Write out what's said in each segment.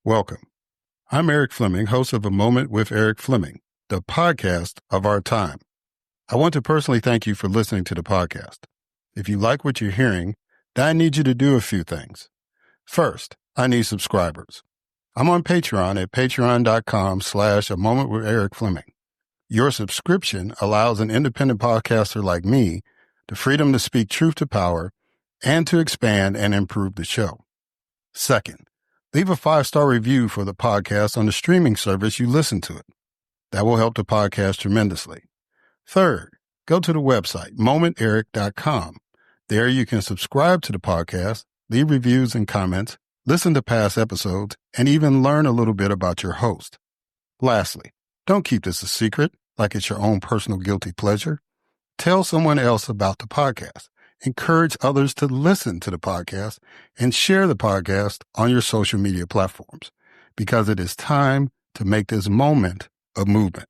Welcome. I'm Erik Fleming, host of A Moment with Erik Fleming, the podcast of our time. I want to personally thank you for listening to the podcast. If you like what you're hearing, then I need you to do a few things. First, I need subscribers. I'm on Patreon at patreon.com/A Moment with Erik Fleming. Your subscription allows an independent podcaster like me the freedom to speak truth to power and to expand and improve the show. Second, leave a 5-star review for the podcast on the streaming service you listen to it. That will help the podcast tremendously. Third, go to the website, momenterik.com. There you can subscribe to the podcast, leave reviews and comments, listen to past episodes, and even learn a little bit about your host. Lastly, don't keep this a secret like it's your own personal guilty pleasure. Tell someone else about the podcast. Encourage others to listen to the podcast and share the podcast on your social media platforms because it is time to make this moment a movement.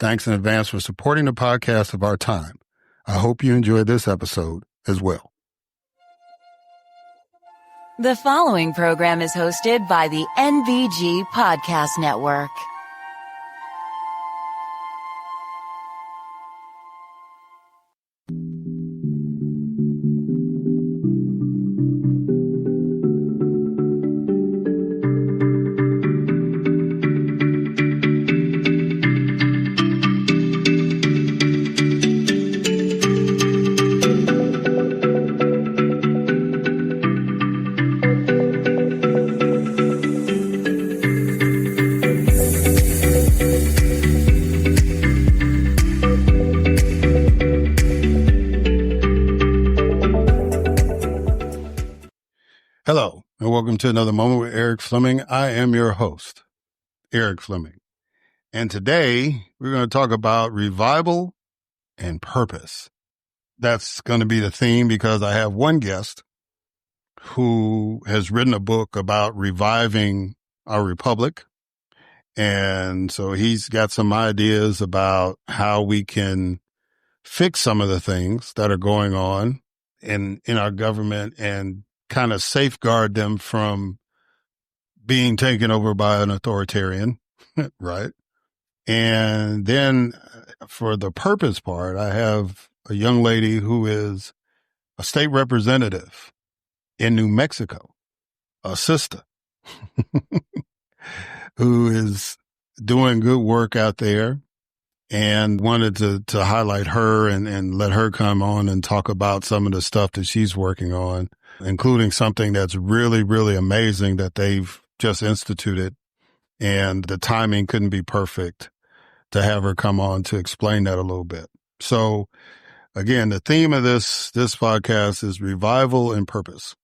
Thanks in advance for supporting the podcast of our time. I hope you enjoyed this episode as well. The following program is hosted by the NBG Podcast Network. Hello, and welcome to another Moment with Erik Fleming. I am your host, Erik Fleming. And today we're going to talk about revival and purpose. That's going to be the theme because I have one guest who has written a book about reviving our republic. And so he's got some ideas about how we can fix some of the things that are going on in our government and kind of safeguard them from being taken over by an authoritarian, right? And then for the purpose part, I have a young lady who is a state representative in New Mexico, a sister, who is doing good work out there and wanted to highlight her and let her come on and talk about some of the stuff that she's working on, including something that's really, really amazing that they've just instituted. And the timing couldn't be perfect to have her come on to explain that a little bit. So again, the theme of this podcast is revival and purpose.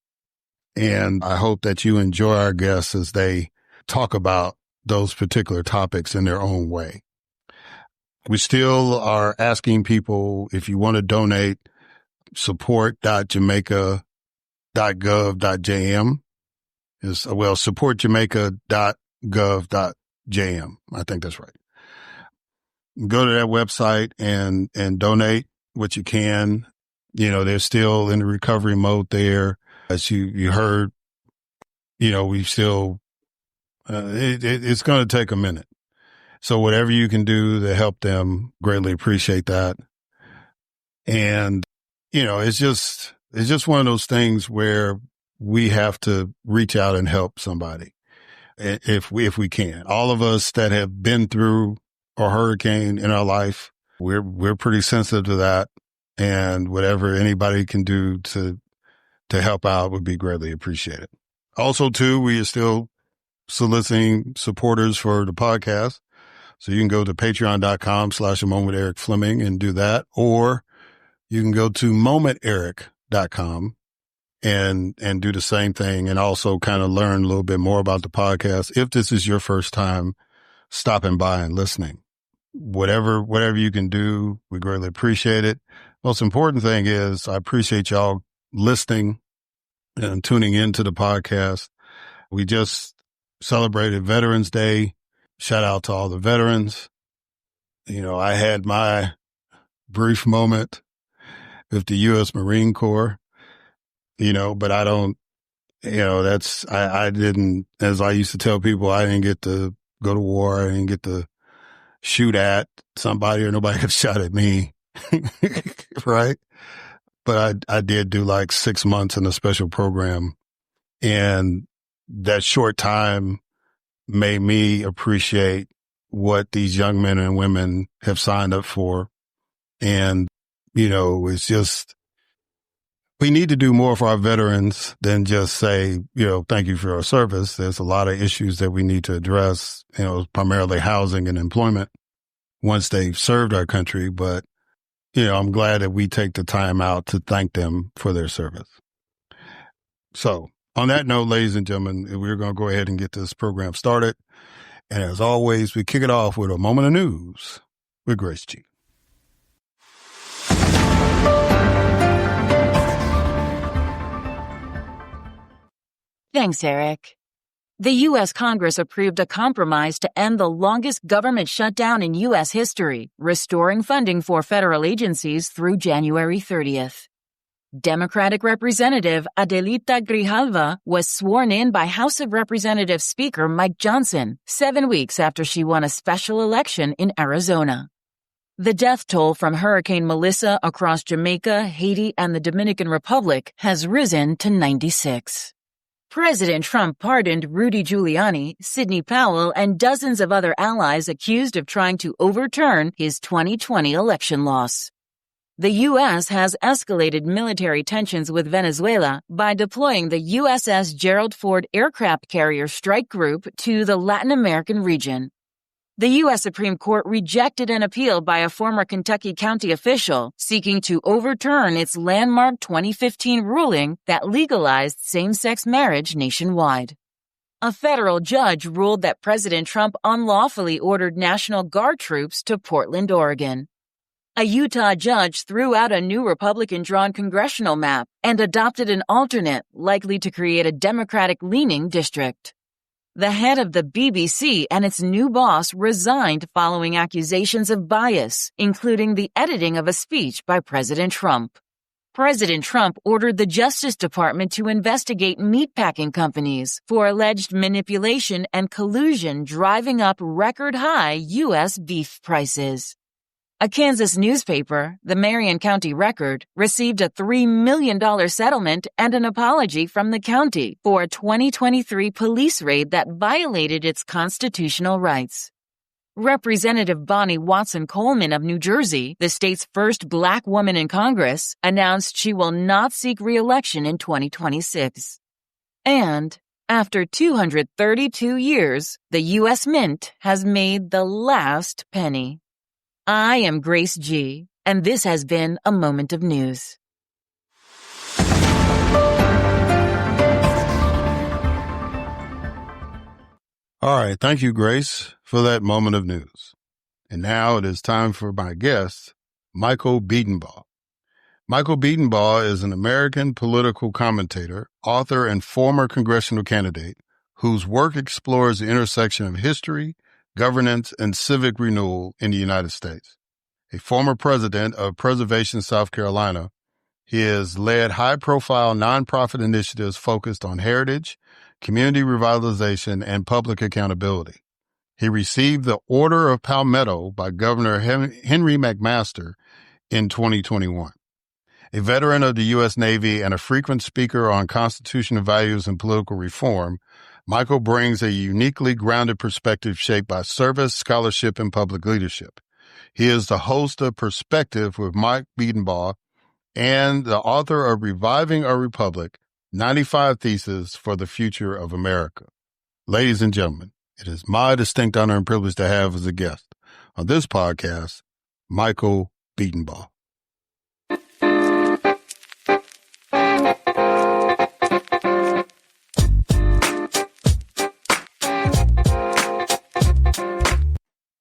And I hope that you enjoy our guests as they talk about those particular topics in their own way. We still are asking people, if you want to donate, support.jamaica.gov.jm supportjamaica.gov.jm. I think that's right. Go to that website and donate what you can. You know, they're still in the recovery mode there. As you heard, you know, we still, it's going to take a minute. So whatever you can do to help them, greatly appreciate that. And, you know, it's just one of those things where we have to reach out and help somebody if we can. All of us that have been through a hurricane in our life, we're pretty sensitive to that. And whatever anybody can do to help out would be greatly appreciated. Also, too, we are still soliciting supporters for the podcast. So you can go to patreon.com/A Moment with Erik Fleming and do that. Or you can go to momenterik.com and do the same thing and also kind of learn a little bit more about the podcast. If this is your first time stopping by and listening, whatever you can do, we greatly appreciate it. Most important thing is I appreciate y'all listening and tuning into the podcast. We just celebrated Veterans Day. Shout out to all the veterans. You know, I had my brief moment with the U.S. Marine Corps, you know, but I don't I didn't, as I used to tell people, I didn't get to go to war. I didn't get to shoot at somebody, or nobody got shot at me. Right. But I did do like 6 months in a special program, and that short time made me appreciate what these young men and women have signed up for. And, it's just, we need to do more for our veterans than just say, thank you for your service. There's a lot of issues that we need to address, primarily housing and employment once they've served our country. But, I'm glad that we take the time out to thank them for their service. So on that note, ladies and gentlemen, we're going to go ahead and get this program started. And as always, we kick it off with a moment of news with Grace G. Thanks, Erik. The U.S. Congress approved a compromise to end the longest government shutdown in U.S. history, restoring funding for federal agencies through January 30th. Democratic Representative Adelita Grijalva was sworn in by House of Representatives Speaker Mike Johnson 7 weeks after she won a special election in Arizona. The death toll from Hurricane Melissa across Jamaica, Haiti, and the Dominican Republic has risen to 96. President Trump pardoned Rudy Giuliani, Sidney Powell, and dozens of other allies accused of trying to overturn his 2020 election loss. The U.S. has escalated military tensions with Venezuela by deploying the USS Gerald Ford aircraft carrier strike group to the Latin American region. The U.S. Supreme Court rejected an appeal by a former Kentucky county official seeking to overturn its landmark 2015 ruling that legalized same-sex marriage nationwide. A federal judge ruled that President Trump unlawfully ordered National Guard troops to Portland, Oregon. A Utah judge threw out a new Republican-drawn congressional map and adopted an alternate likely to create a Democratic-leaning district. The head of the BBC and its new boss resigned following accusations of bias, including the editing of a speech by President Trump. President Trump ordered the Justice Department to investigate meatpacking companies for alleged manipulation and collusion driving up record-high U.S. beef prices. A Kansas newspaper, the Marion County Record, received a $3 million settlement and an apology from the county for a 2023 police raid that violated its constitutional rights. Representative Bonnie Watson Coleman of New Jersey, the state's first black woman in Congress, announced she will not seek re-election in 2026. And after 232 years, the U.S. Mint has made the last penny. I am Grace G., and this has been a Moment of News. All right. Thank you, Grace, for that moment of news. And now it is time for my guest, Michael Bedenbaugh. Michael Bedenbaugh is an American political commentator, author, and former congressional candidate whose work explores the intersection of history, governance, and civic renewal in the United States. A former president of Preservation, South Carolina, he has led high-profile nonprofit initiatives focused on heritage, community revitalization, and public accountability. He received the Order of Palmetto by Governor Henry McMaster in 2021. A veteran of the U.S. Navy and a frequent speaker on constitutional values and political reform, Michael brings a uniquely grounded perspective shaped by service, scholarship, and public leadership. He is the host of Perspective with Mike Bedenbaugh and the author of Reviving a Republic, 95 Theses for the Future of America. Ladies and gentlemen, it is my distinct honor and privilege to have as a guest on this podcast, Michael Bedenbaugh.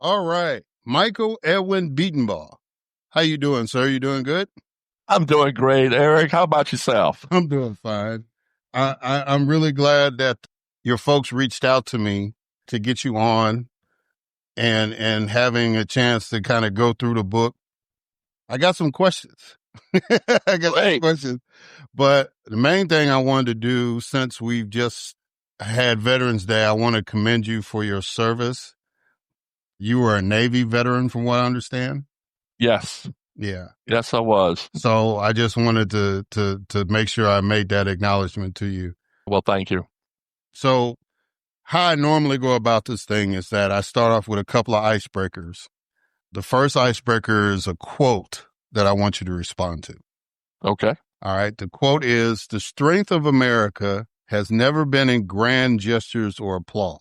All right. Michael Edwin Bedenbaugh. How you doing, sir? You doing good? I'm doing great, Erik. How about yourself? I'm doing fine. I'm really glad that your folks reached out to me to get you on and having a chance to kind of go through the book. I got some questions. I got some Great. questions. But the main thing I wanted to do, since we've just had Veterans Day, I want to commend you for your service. You were a Navy veteran, from what I understand. Yes. Yeah. Yes, I was. So I just wanted to make sure I made that acknowledgement to you. Well, thank you. So how I normally go about this thing is that I start off with a couple of icebreakers. The first icebreaker is a quote that I want you to respond to. Okay. All right. The quote is, "The strength of America has never been in grand gestures or applause.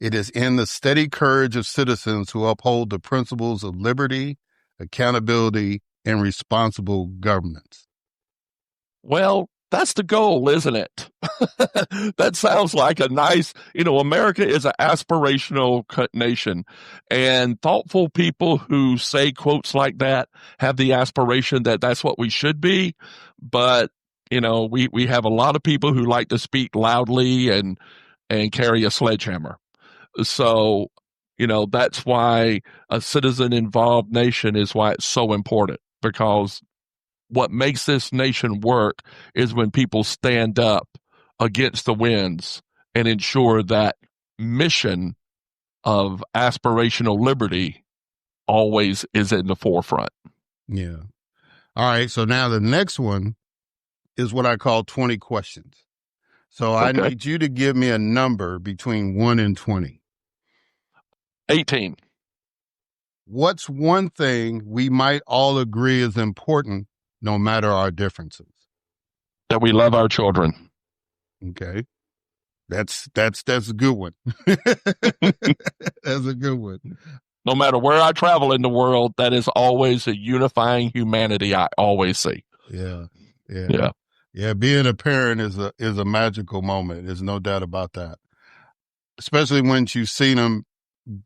It is in the steady courage of citizens who uphold the principles of liberty, accountability, and responsible governance." Well, that's the goal, isn't it? That sounds like a nice, America is an aspirational nation, and thoughtful people who say quotes like that have the aspiration that that's what we should be. But, we have a lot of people who like to speak loudly and carry a sledgehammer. So, that's why a citizen involved nation is why it's so important, because what makes this nation work is when people stand up against the winds and ensure that mission of aspirational liberty always is in the forefront. Yeah. All right. So now the next one is what I call 20 questions. So I need you to give me a number between 1 and 20. 18. What's one thing we might all agree is important, no matter our differences? That we love our children. Okay. That's a good one. That's a good one. No matter where I travel in the world, that is always a unifying humanity I always see. Yeah. Being a parent is a magical moment. There's no doubt about that. Especially when you've seen them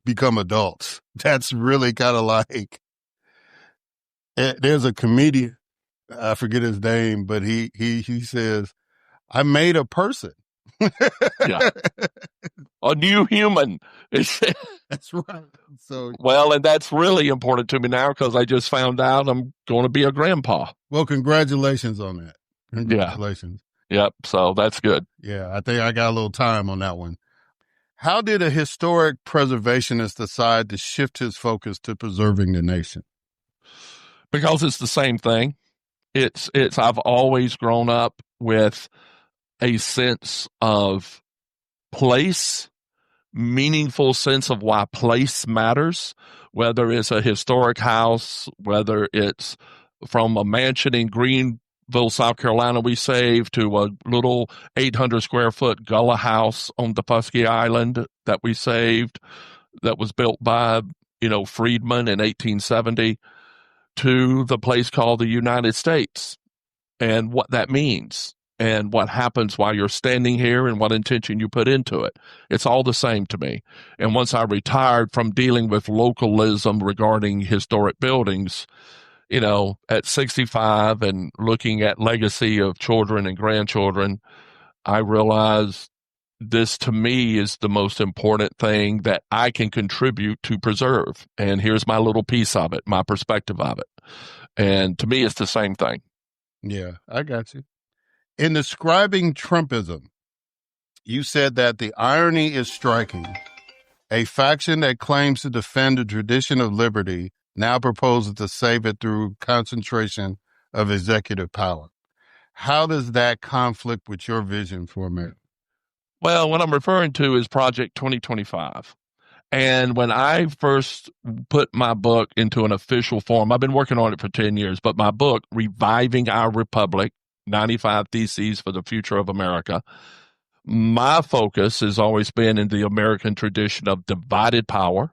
become adults. That's really kind of like, there's a comedian, I forget his name, but he says, "I made a person." Yeah. A new human. That's right. So, well, and that's really important to me now because I just found out I'm going to be a grandpa. Well, congratulations on that. Congratulations. Yeah. Yep. So that's good. Yeah. I think I got a little time on that one. How did a historic preservationist decide to shift his focus to preserving the nation? Because it's the same thing. I've always grown up with a sense of place, meaningful sense of why place matters, whether it's a historic house, whether it's from a mansion in Greenville, South Carolina we saved, to a little 800 square foot Gullah house on Dupusky Island that we saved, that was built by, Freedman in 1870, to the place called the United States and what that means and what happens while you're standing here and what intention you put into it. It's all the same to me. And once I retired from dealing with localism regarding historic buildings, at 65 and looking at legacy of children and grandchildren, I realized this to me is the most important thing that I can contribute to preserve. And here's my little piece of it, my perspective of it. And to me, it's the same thing. Yeah, I got you. In describing Trumpism, you said that the irony is striking. A faction that claims to defend the tradition of liberty now proposes to save it through concentration of executive power. How does that conflict with your vision for America? Well, what I'm referring to is Project 2025. And when I first put my book into an official form, I've been working on it for 10 years, but my book, Reviving Our Republic, 95 Theses for the Future of America, my focus has always been in the American tradition of divided power,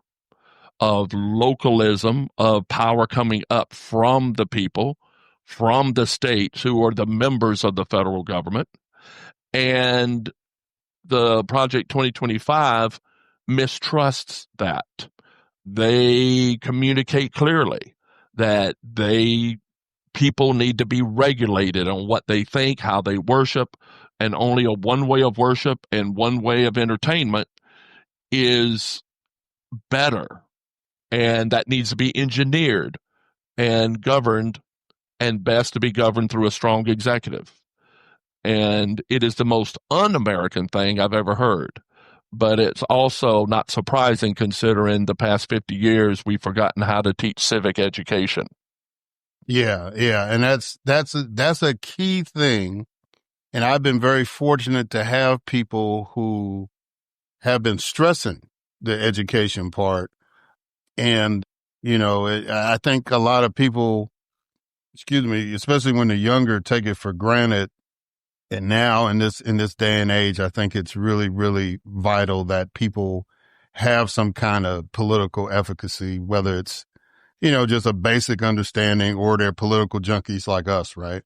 of localism, of power coming up from the people, from the states who are the members of the federal government. And the Project 2025 mistrusts that. They communicate clearly that people need to be regulated on what they think, how they worship, and only a one way of worship and one way of entertainment is better. And that needs to be engineered and governed and best to be governed through a strong executive. And it is the most un-American thing I've ever heard. But it's also not surprising considering the past 50 years we've forgotten how to teach civic education. Yeah, yeah. And that's a key thing. And I've been very fortunate to have people who have been stressing the education part. And, I think a lot of people, especially when they're younger, take it for granted. And now in this day and age, I think it's really, really vital that people have some kind of political efficacy, whether it's, just a basic understanding or they're political junkies like us, right?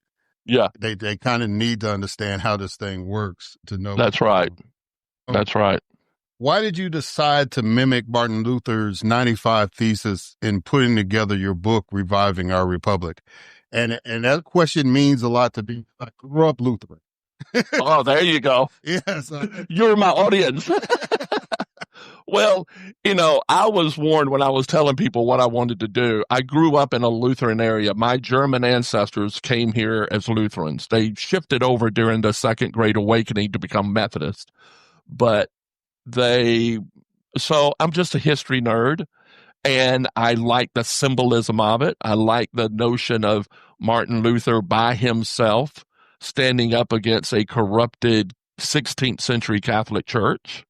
Yeah. They kind of need to understand how this thing works to know. That's right. That's right. Why did you decide to mimic Martin Luther's 95 Thesis in putting together your book, Reviving Our Republic? And that question means a lot to me. I grew up Lutheran. Oh, there you go. Yes. You're my audience. Well, I was warned when I was telling people what I wanted to do. I grew up in a Lutheran area. My German ancestors came here as Lutherans. They shifted over during the Second Great Awakening to become Methodist. But so I'm just a history nerd, and I like the symbolism of it. I like the notion of Martin Luther by himself standing up against a corrupted 16th century Catholic Church.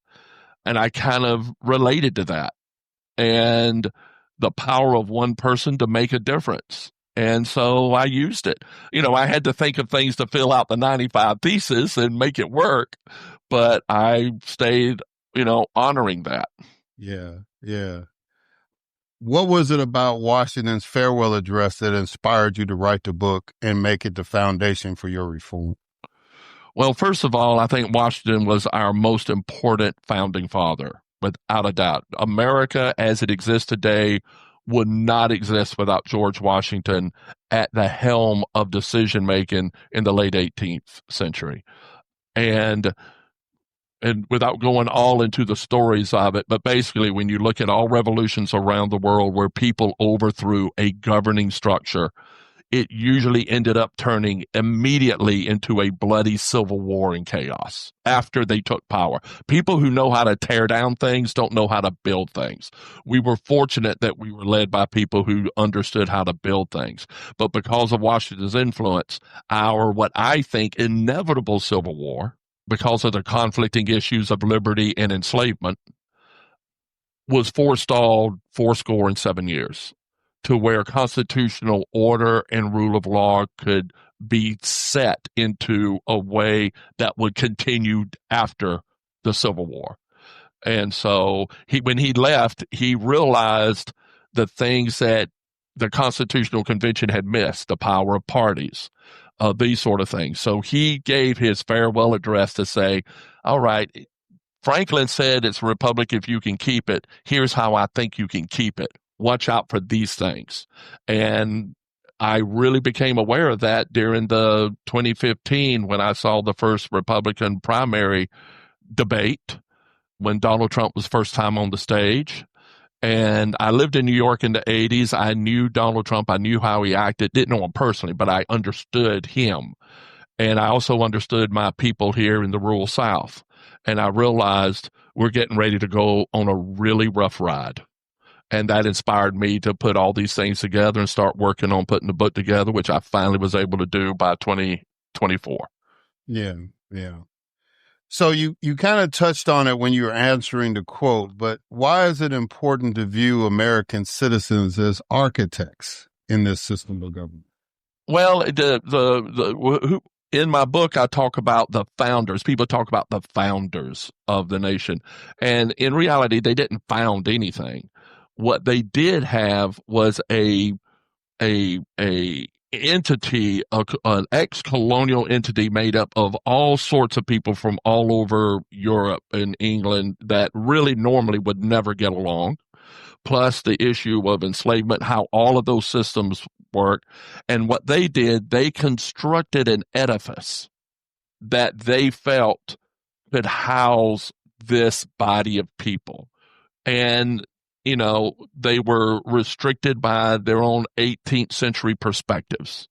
And I kind of related to that and the power of one person to make a difference. And so I used it. I had to think of things to fill out the 95 Thesis and make it work, but I stayed, honoring that. Yeah, yeah. What was it about Washington's farewell address that inspired you to write the book and make it the foundation for your reform? Well, first of all, I think Washington was our most important founding father, without a doubt. America, as it exists today, would not exist without George Washington at the helm of decision-making in the late 18th century. And without going all into the stories of it, but basically when you look at all revolutions around the world where people overthrew a governing structure, it usually ended up turning immediately into a bloody civil war and chaos after they took power. People who know how to tear down things don't know how to build things. We were fortunate that we were led by people who understood how to build things. But because of Washington's influence, our, what I think, inevitable civil war, because of the conflicting issues of liberty and enslavement, was forestalled 7 years. To where constitutional order and rule of law could be set into a way that would continue after the Civil War. And so when he left, he realized the things that the Constitutional Convention had missed, the power of parties, these sort of things. So he gave his farewell address to say, all right, Franklin said it's a republic if you can keep it. Here's how I think you can keep it. Watch out for these things. And I really became aware of that during the 2015 when I saw the first Republican primary debate when Donald Trump was first time on the stage. And I lived in New York in the 80s. I knew Donald Trump. I knew how he acted. Didn't know him personally, but I understood him. And I also understood my people here in the rural South. And I realized we're getting ready to go on a really rough ride. And that inspired me to put all these things together and start working on putting the book together, which I finally was able to do by 2024. Yeah, yeah. So you kind of touched on it when you were answering the quote, but why is it important to view American citizens as architects in this system of government? Well, in my book, I talk about the founders. People talk about the founders of the nation. And in reality, they didn't found anything. What they did have was a entity, an ex-colonial entity made up of all sorts of people from all over Europe and England that really normally would never get along, plus the issue of enslavement, how all of those systems work. And what they did, they constructed an edifice that they felt could house this body of people. And they were restricted by their own 18th century perspectives.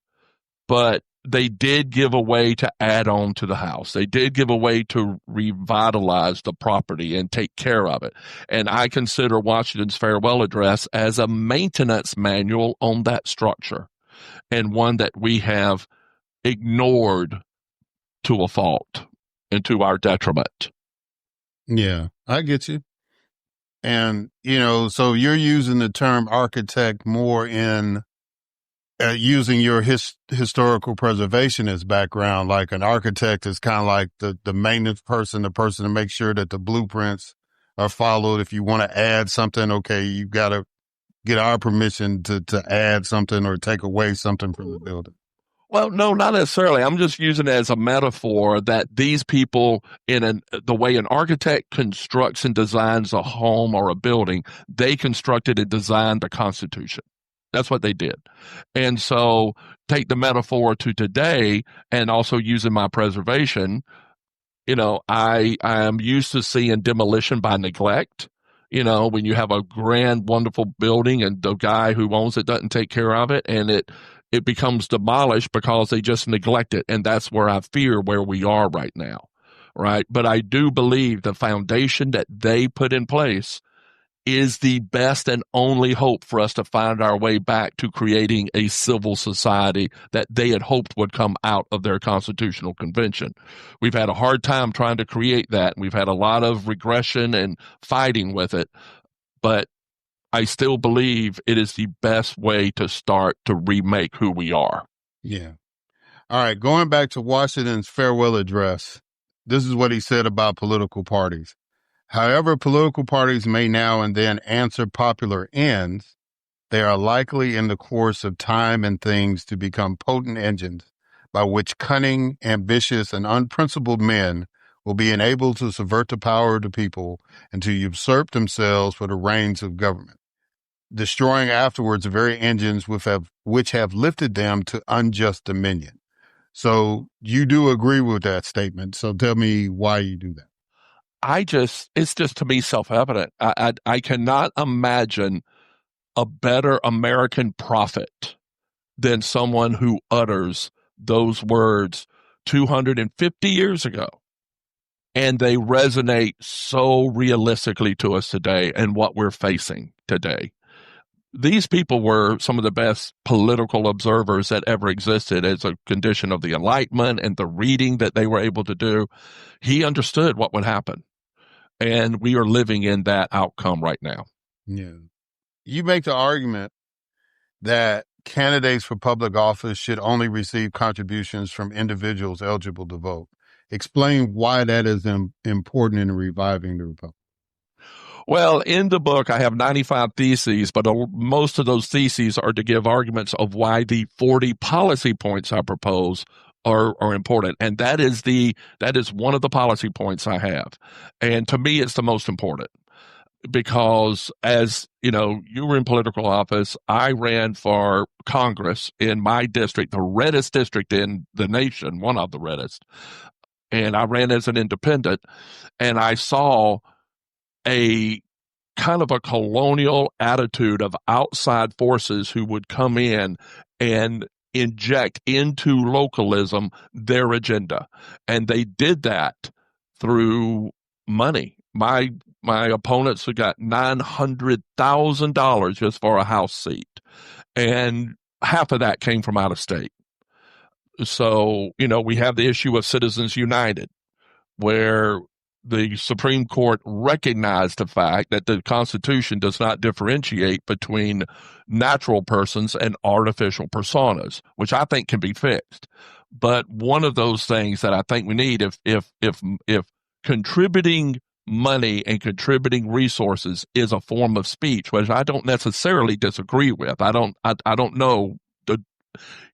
but they did give a way to add on to the house. They did give a way to revitalize the property and take care of it. And I consider Washington's farewell address as a maintenance manual on that structure, and one that we have ignored to a fault and to our detriment. Yeah, I get you. And, so you're using the term architect more in using your historical preservationist background. Like an architect is kind of like the maintenance person, the person to make sure that the blueprints are followed. If you want to add something, okay, you got to get our permission to add something or take away something from the building. Well, no, not necessarily. I'm just using it as a metaphor that these people, the way an architect constructs and designs a home or a building, they constructed and designed the Constitution. That's what they did. And so take the metaphor to today, and also using my preservation, I am used to seeing demolition by neglect. When you have a grand, wonderful building and the guy who owns it doesn't take care of it, and it becomes demolished because they just neglect it. And that's where I fear where we are right now. Right. But I do believe the foundation that they put in place is the best and only hope for us to find our way back to creating a civil society that they had hoped would come out of their constitutional convention. We've had a hard time trying to create that. We've had a lot of regression and fighting with it, but I still believe it is the best way to start to remake who we are. Yeah. All right. Going back to Washington's farewell address, this is what he said about political parties. However, political parties may now and then answer popular ends, they are likely in the course of time and things to become potent engines by which cunning, ambitious, and unprincipled men will be enabled to subvert the power of the people and to usurp themselves for the reins of government, destroying afterwards the very engines which have lifted them to unjust dominion. So you do agree with that statement. So tell me why you do that. It's just to me self-evident. I cannot imagine a better American prophet than someone who utters those words 250 years ago. And they resonate so realistically to us today and what we're facing today. These people were some of the best political observers that ever existed as a condition of the Enlightenment and the reading that they were able to do. He understood what would happen. And we are living in that outcome right now. Yeah. You make the argument that candidates for public office should only receive contributions from individuals eligible to vote. Explain why that is important in reviving the republic. Well, in the book, I have 95 theses, but most of those theses are to give arguments of why the 40 policy points I propose are important. And that is one of the policy points I have. And to me, it's the most important because as you were in political office, I ran for Congress in my district, the reddest district in the nation, one of the reddest. And I ran as an independent, and I saw a kind of a colonial attitude of outside forces who would come in and inject into localism their agenda. And they did that through money. My opponents who got $900,000 just for a House seat. And half of that came from out of state. So, we have the issue of Citizens United, where the Supreme Court recognized the fact that the Constitution does not differentiate between natural persons and artificial personas, which I think can be fixed. But one of those things that I think we need, if contributing money and contributing resources is a form of speech, which I don't necessarily disagree with. I don't know the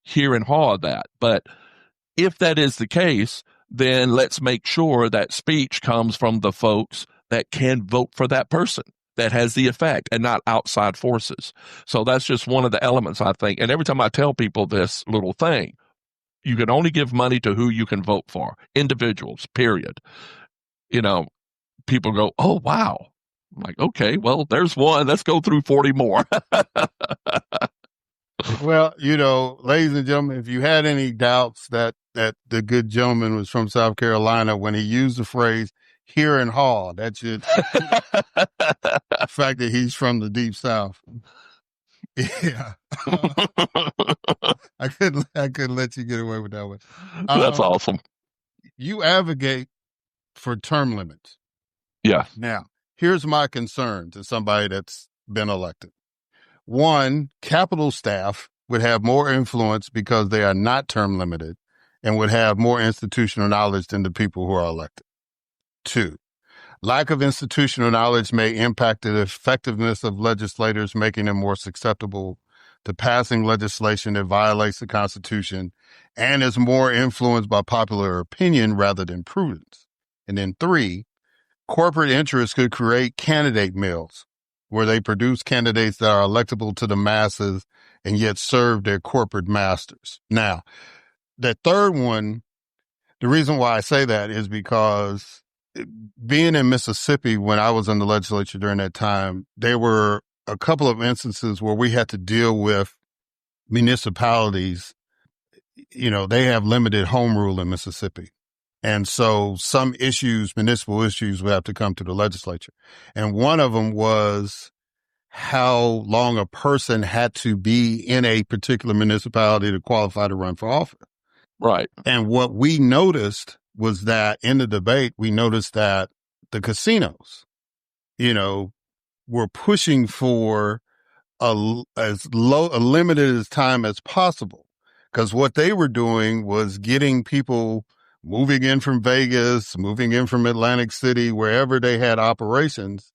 hear and haw of that. But if that is the case, then let's make sure that speech comes from the folks that can vote for that person, that has the effect, and not outside forces. So that's just one of the elements, I think. And every time I tell people this little thing, you can only give money to who you can vote for, individuals, period. People go, oh, wow. I'm like, okay, well, there's one. Let's go through 40 more. Well, ladies and gentlemen, if you had any doubts that the good gentleman was from South Carolina when he used the phrase "here and haw," that should the fact that he's from the deep South. Yeah, I couldn't let you get away with that one. That's awesome. You advocate for term limits. Yeah. Now, here's my concern to somebody that's been elected. One, Capitol staff would have more influence because they are not term limited and would have more institutional knowledge than the people who are elected. Two, lack of institutional knowledge may impact the effectiveness of legislators, making them more susceptible to passing legislation that violates the Constitution and is more influenced by popular opinion rather than prudence. And then three, corporate interests could create candidate mills where they produce candidates that are electable to the masses and yet serve their corporate masters. Now, the third one, the reason why I say that is because being in Mississippi when I was in the legislature during that time, there were a couple of instances where we had to deal with municipalities. They have limited home rule in Mississippi. And so some municipal issues, would have to come to the legislature. And one of them was how long a person had to be in a particular municipality to qualify to run for office. Right. And what we noticed was that in the debate, we noticed that the casinos, were pushing for a limited time as possible. Because what they were doing was getting people moving in from Vegas, moving in from Atlantic City, wherever they had operations,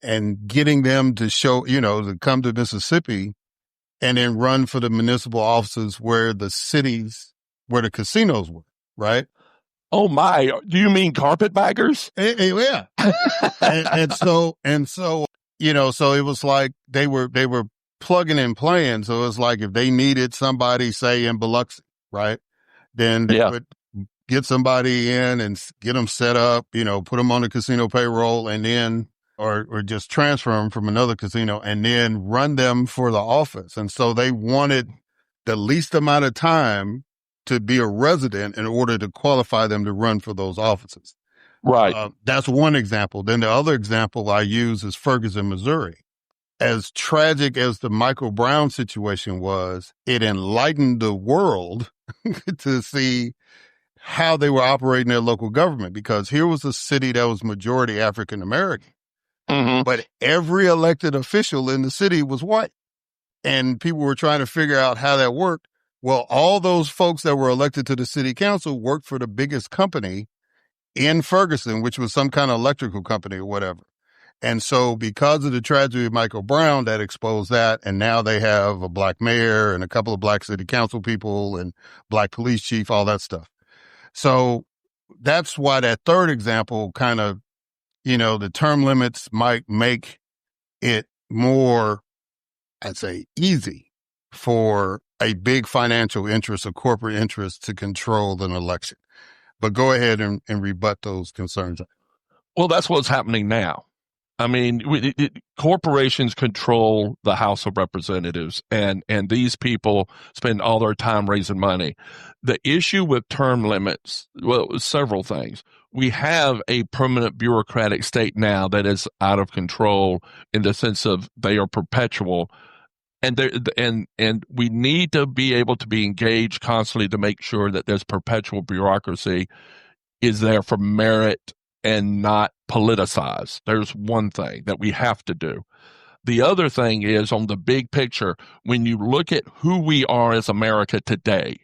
and getting them to to come to Mississippi and then run for the municipal offices where the casinos were, right? Oh my, do you mean carpetbaggers? Yeah. and so, so it was like they were plugging and playing. So it was like if they needed somebody, say in Biloxi, right? Then they would get somebody in and get them set up, put them on the casino payroll and then, or just transfer them from another casino and then run them for the office. And so they wanted the least amount of time to be a resident in order to qualify them to run for those offices. Right. That's one example. Then the other example I use is Ferguson, Missouri. As tragic as the Michael Brown situation was, it enlightened the world to see how they were operating their local government, because here was a city that was majority African American, but every elected official in the city was white. And people were trying to figure out how that worked. Well, all those folks that were elected to the city council worked for the biggest company in Ferguson, which was some kind of electrical company or whatever. And so because of the tragedy of Michael Brown, that exposed that. And now they have a black mayor and a couple of black city council people and black police chief, all that stuff. So that's why that third example kind of, the term limits might make it more, I'd say, easy for a big financial interest or corporate interest to control an election. But go ahead and rebut those concerns. Well, that's what's happening now. I mean, corporations control the House of Representatives, and these people spend all their time raising money. The issue with term limits, well, several things. We have a permanent bureaucratic state now that is out of control in the sense of they are perpetual. And we need to be able to be engaged constantly to make sure that this perpetual bureaucracy is there for merit and not politicized. There's one thing that we have to do. The other thing is, on the big picture, when you look at who we are as America today,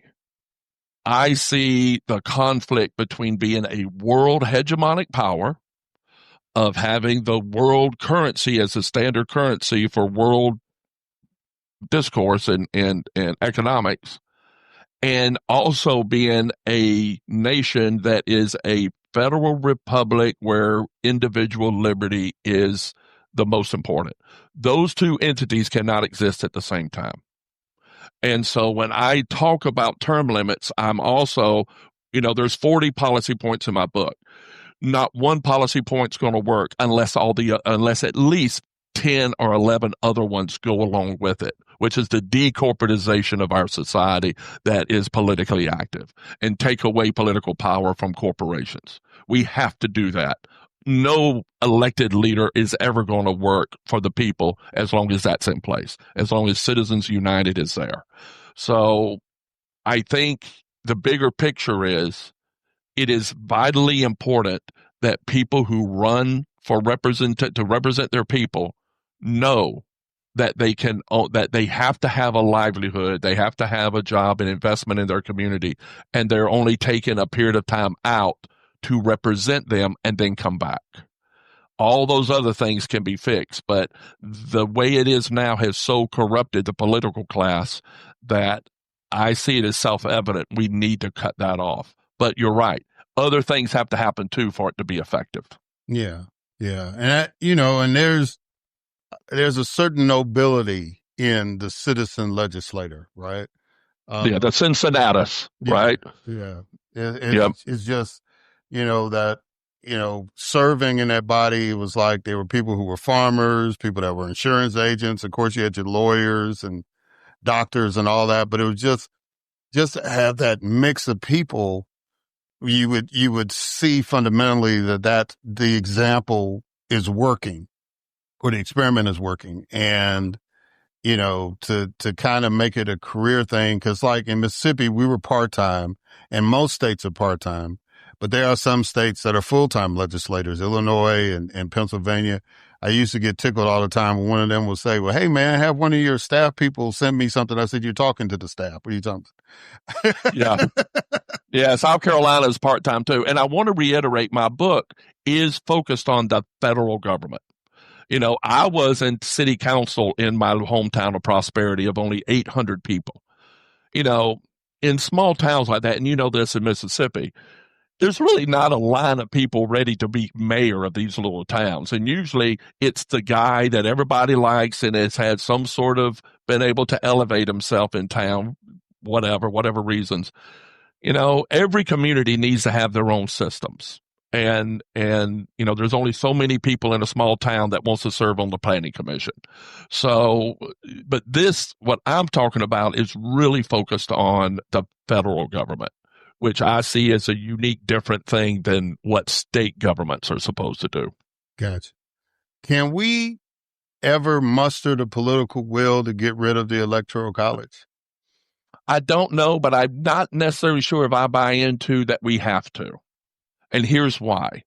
I see the conflict between being a world hegemonic power, of having the world currency as a standard currency for world discourse and economics, and also being a nation that is a federal republic where individual liberty is the most important. Those two entities cannot exist at the same time. And so when I talk about term limits, I'm also, there's 40 policy points in my book. Not one policy point's going to work unless at least 10 or 11 other ones go along with it. which is the decorporatization of our society that is politically active, and take away political power from corporations. We have to do that. No elected leader is ever going to work for the people as long as that's in place, as long as Citizens United is there. So I think the bigger picture is it is vitally important that people who run to represent their people know that they have to have a livelihood, they have to have a job and investment in their community, and they're only taking a period of time out to represent them and then come back. All those other things can be fixed, but the way it is now has so corrupted the political class that I see it as self-evident we need to cut that off. But you're right. Other things have to happen too for it to be effective. Yeah. Yeah. And and there's a certain nobility in the citizen legislator, right? The Cincinnatus, right? Yeah. It's just, that, serving in that body, it was like there were people who were farmers, people that were insurance agents. Of course, you had your lawyers and doctors and all that, but it was just to have that mix of people. You would see fundamentally that the example is working, or the experiment is working, and to kind of make it a career thing, because like in Mississippi we were part-time, and most states are part-time, but there are some states that are full-time legislators, Illinois and Pennsylvania. I used to get tickled all the time when one of them would say, well, hey man, have one of your staff people send me something. I said, you're talking to the staff. What are you talking about? Yeah. Yeah, South Carolina is part-time too. And I want to reiterate, my book is focused on the federal government. I was in city council in my hometown of Prosperity of only 800 people. In small towns like that, and this in Mississippi, there's really not a line of people ready to be mayor of these little towns. And usually it's the guy that everybody likes and has had some sort of been able to elevate himself in town, whatever reasons. Every community needs to have their own systems. And there's only so many people in a small town that wants to serve on the planning commission. So, but what I'm talking about is really focused on the federal government, which I see as a unique, different thing than what state governments are supposed to do. Gotcha. Can we ever muster the political will to get rid of the Electoral College? I don't know, but I'm not necessarily sure if I buy into that we have to. And here's why.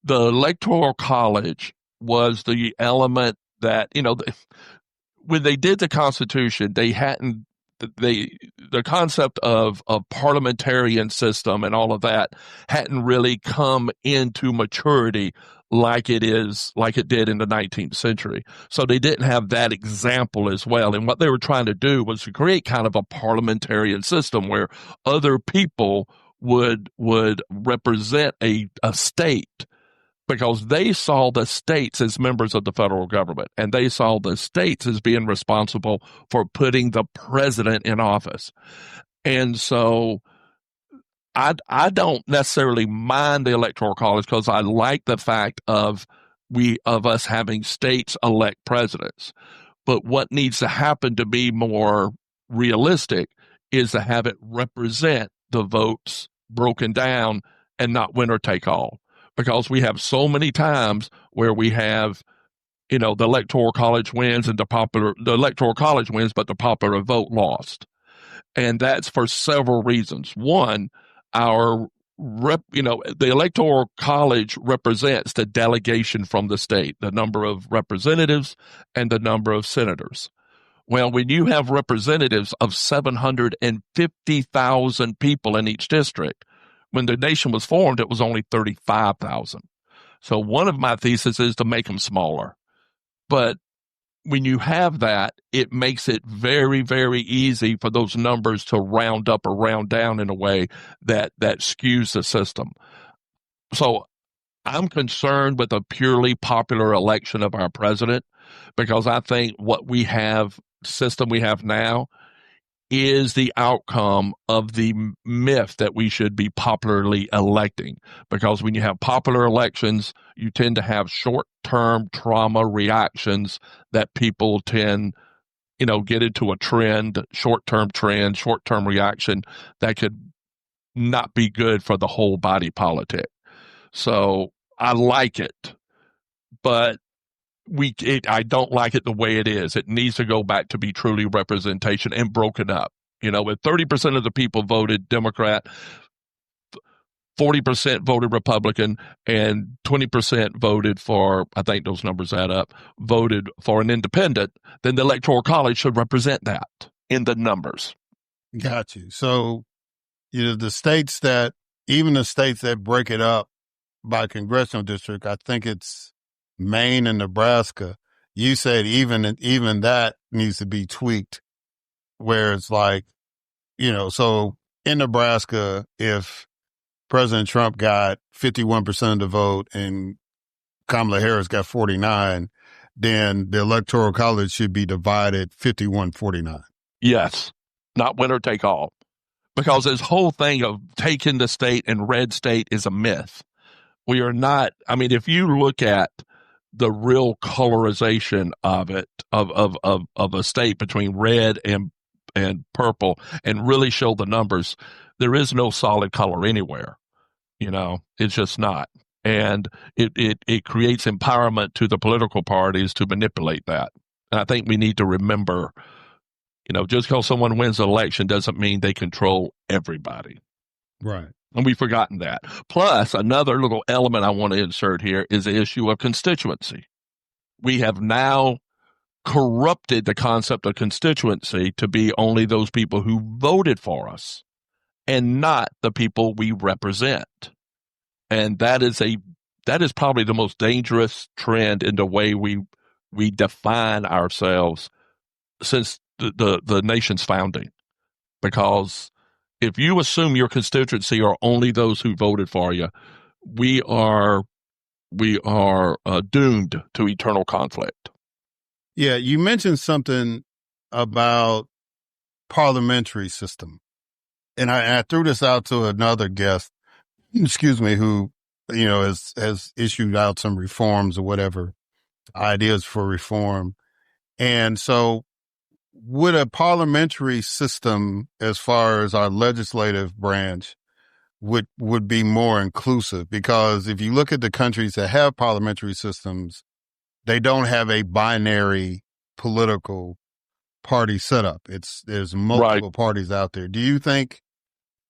The Electoral College was the element that, when they did the Constitution, they hadn't, the concept of a parliamentarian system and all of that hadn't really come into maturity like it did in the 19th century. So they didn't have that example as well. And what they were trying to do was to create kind of a parliamentarian system where other people would represent a state, because they saw the states as members of the federal government, and they saw the states as being responsible for putting the president in office. And so I don't necessarily mind the Electoral College, because I like the fact of us having states elect presidents. But what needs to happen to be more realistic is to have it represent the votes broken down and not winner take all. Because we have so many times where we have, the Electoral College wins and the Electoral College wins, but the popular vote lost. And that's for several reasons. One, the Electoral College represents the delegation from the state, the number of representatives and the number of senators. Well, when you have representatives of 750,000 people in each district, when the nation was formed, it was only 35,000. So one of my theses is to make them smaller. But when you have that, it makes it very, very easy for those numbers to round up or round down in a way that skews the system. So I'm concerned with a purely popular election of our president, because I think system we have now is the outcome of the myth that we should be popularly electing. Because when you have popular elections, you tend to have short-term trauma reactions that people tend, get into a trend, short-term reaction that could not be good for the whole body politic. So I like it, but I don't like it the way it is. It needs to go back to be truly representation and broken up. With 30% of the people voted Democrat, 40% voted Republican, and 20% voted for, I think those numbers add up, voted for an independent, then the Electoral College should represent that in the numbers. Got you. So, even the states that break it up by congressional district, I think it's Maine and Nebraska. You said even that needs to be tweaked, where it's like, so in Nebraska, if President Trump got 51% of the vote and Kamala Harris got 49, then the Electoral College should be divided 51-49. Yes, not winner take all. Because this whole thing of taking the state and red state is a myth. We are not, if you look at the real colorization of it, of a state between red and purple, and really show the numbers, there is no solid color anywhere. It's just not. And it creates empowerment to the political parties to manipulate that. And I think we need to remember, just because someone wins an election doesn't mean they control everybody. Right. And we've forgotten that. Plus, another little element I want to insert here is the issue of constituency. We have now corrupted the concept of constituency to be only those people who voted for us and not the people we represent. And that is probably the most dangerous trend in the way we define ourselves since the nation's founding. Because if you assume your constituency are only those who voted for you, we are doomed to eternal conflict. Yeah, you mentioned something about parliamentary system, and I threw this out to another guest, who has issued out some reforms or whatever, ideas for reform, and so would a parliamentary system, as far as our legislative branch, would be more inclusive? Because if you look at the countries that have parliamentary systems, they don't have a binary political party setup. There's multiple parties out there. Do you think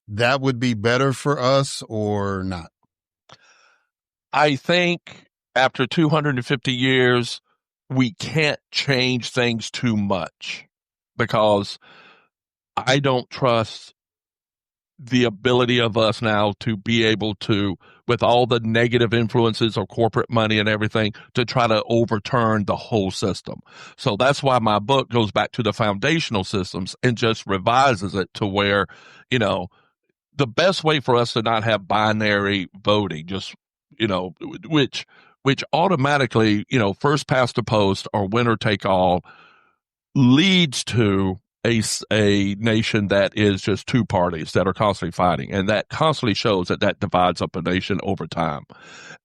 that would be better for us or not? I think after 250 years, we can't change things too much, because I don't trust the ability of us now to be able to, with all the negative influences of corporate money and everything, to try to overturn the whole system. So that's why my book goes back to the foundational systems and just revises it to where, the best way for us to not have binary voting, just, which automatically, first past the post or winner take all, leads to a nation that is just two parties that are constantly fighting, and that constantly shows that divides up a nation over time.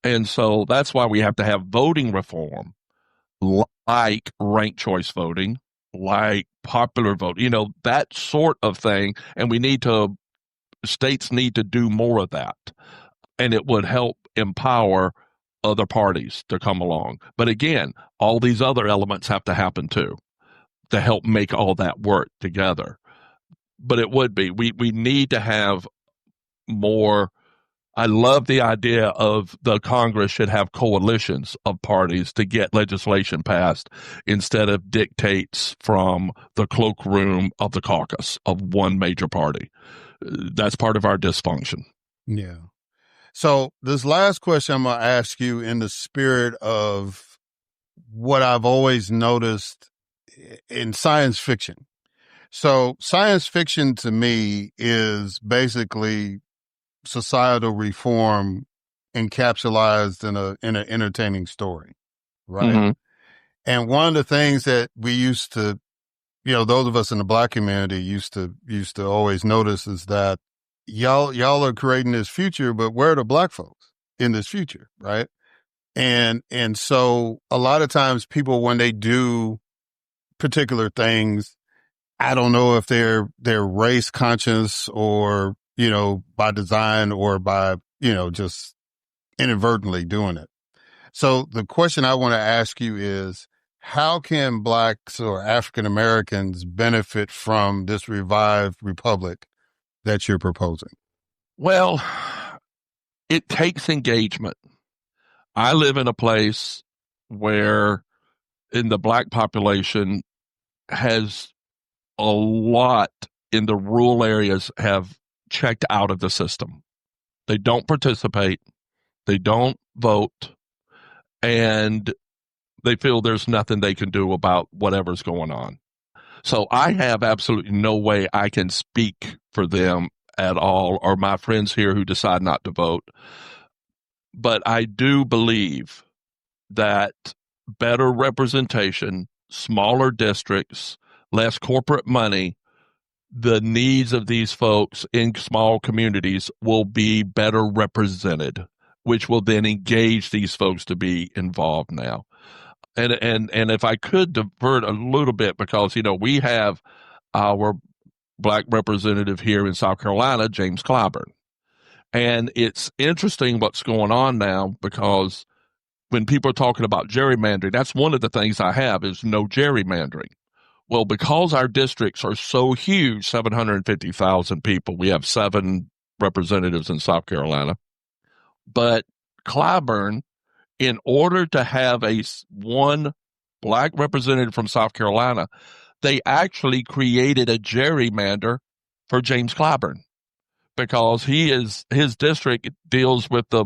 And so that's why we have to have voting reform, like ranked choice voting, like popular vote, that sort of thing. And states need to do more of that, and it would help empower other parties to come along. But again, all these other elements have to happen too, to help make all that work together. But it would be, we need to have more. I love the idea of the Congress should have coalitions of parties to get legislation passed instead of dictates from the cloakroom of the caucus of one major party. That's part of our dysfunction. Yeah. So this last question I'm going to ask you in the spirit of what I've always noticed in science fiction. So science fiction to me is basically societal reform encapsulated in an entertaining story, right? Mm-hmm. And one of the things that we used to, those of us in the Black community used to always notice is that y'all are creating this future, but where are the Black folks in this future, right? And so a lot of times people, when they do particular things. I don't know if they're race conscious or, by design or by, just inadvertently doing it. So the question I want to ask you is, how can Blacks or African Americans benefit from this revived republic that you're proposing? Well, it takes engagement. I live in a place where in the Black population has a lot in the rural areas have checked out of the system. They don't participate. They don't vote. And they feel there's nothing they can do about whatever's going on. So I have absolutely no way I can speak for them at all, or my friends here who decide not to vote. But I do believe that better representation, smaller districts, less corporate money, the needs of these folks in small communities will be better represented, which will then engage these folks to be involved now. And if I could divert a little bit, because, we have our Black representative here in South Carolina, James Clyburn. And it's interesting what's going on now, because when people are talking about gerrymandering, that's one of the things I have is no gerrymandering. Well, because our districts are so huge, 750,000 people, we have 7 representatives in South Carolina. But Clyburn, in order to have one Black representative from South Carolina, they actually created a gerrymander for James Clyburn, because his district deals with the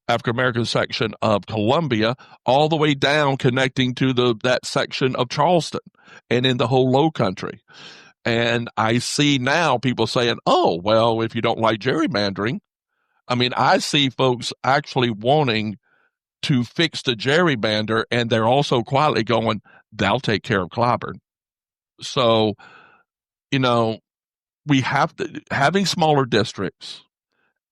African American section of Columbia, all the way down connecting to that section of Charleston and in the whole Low Country. And I see now people saying, "Oh, well, if you don't like gerrymandering," I mean, I see folks actually wanting to fix the gerrymander, and they're also quietly going, "They'll take care of Clyburn." So, we have to having smaller districts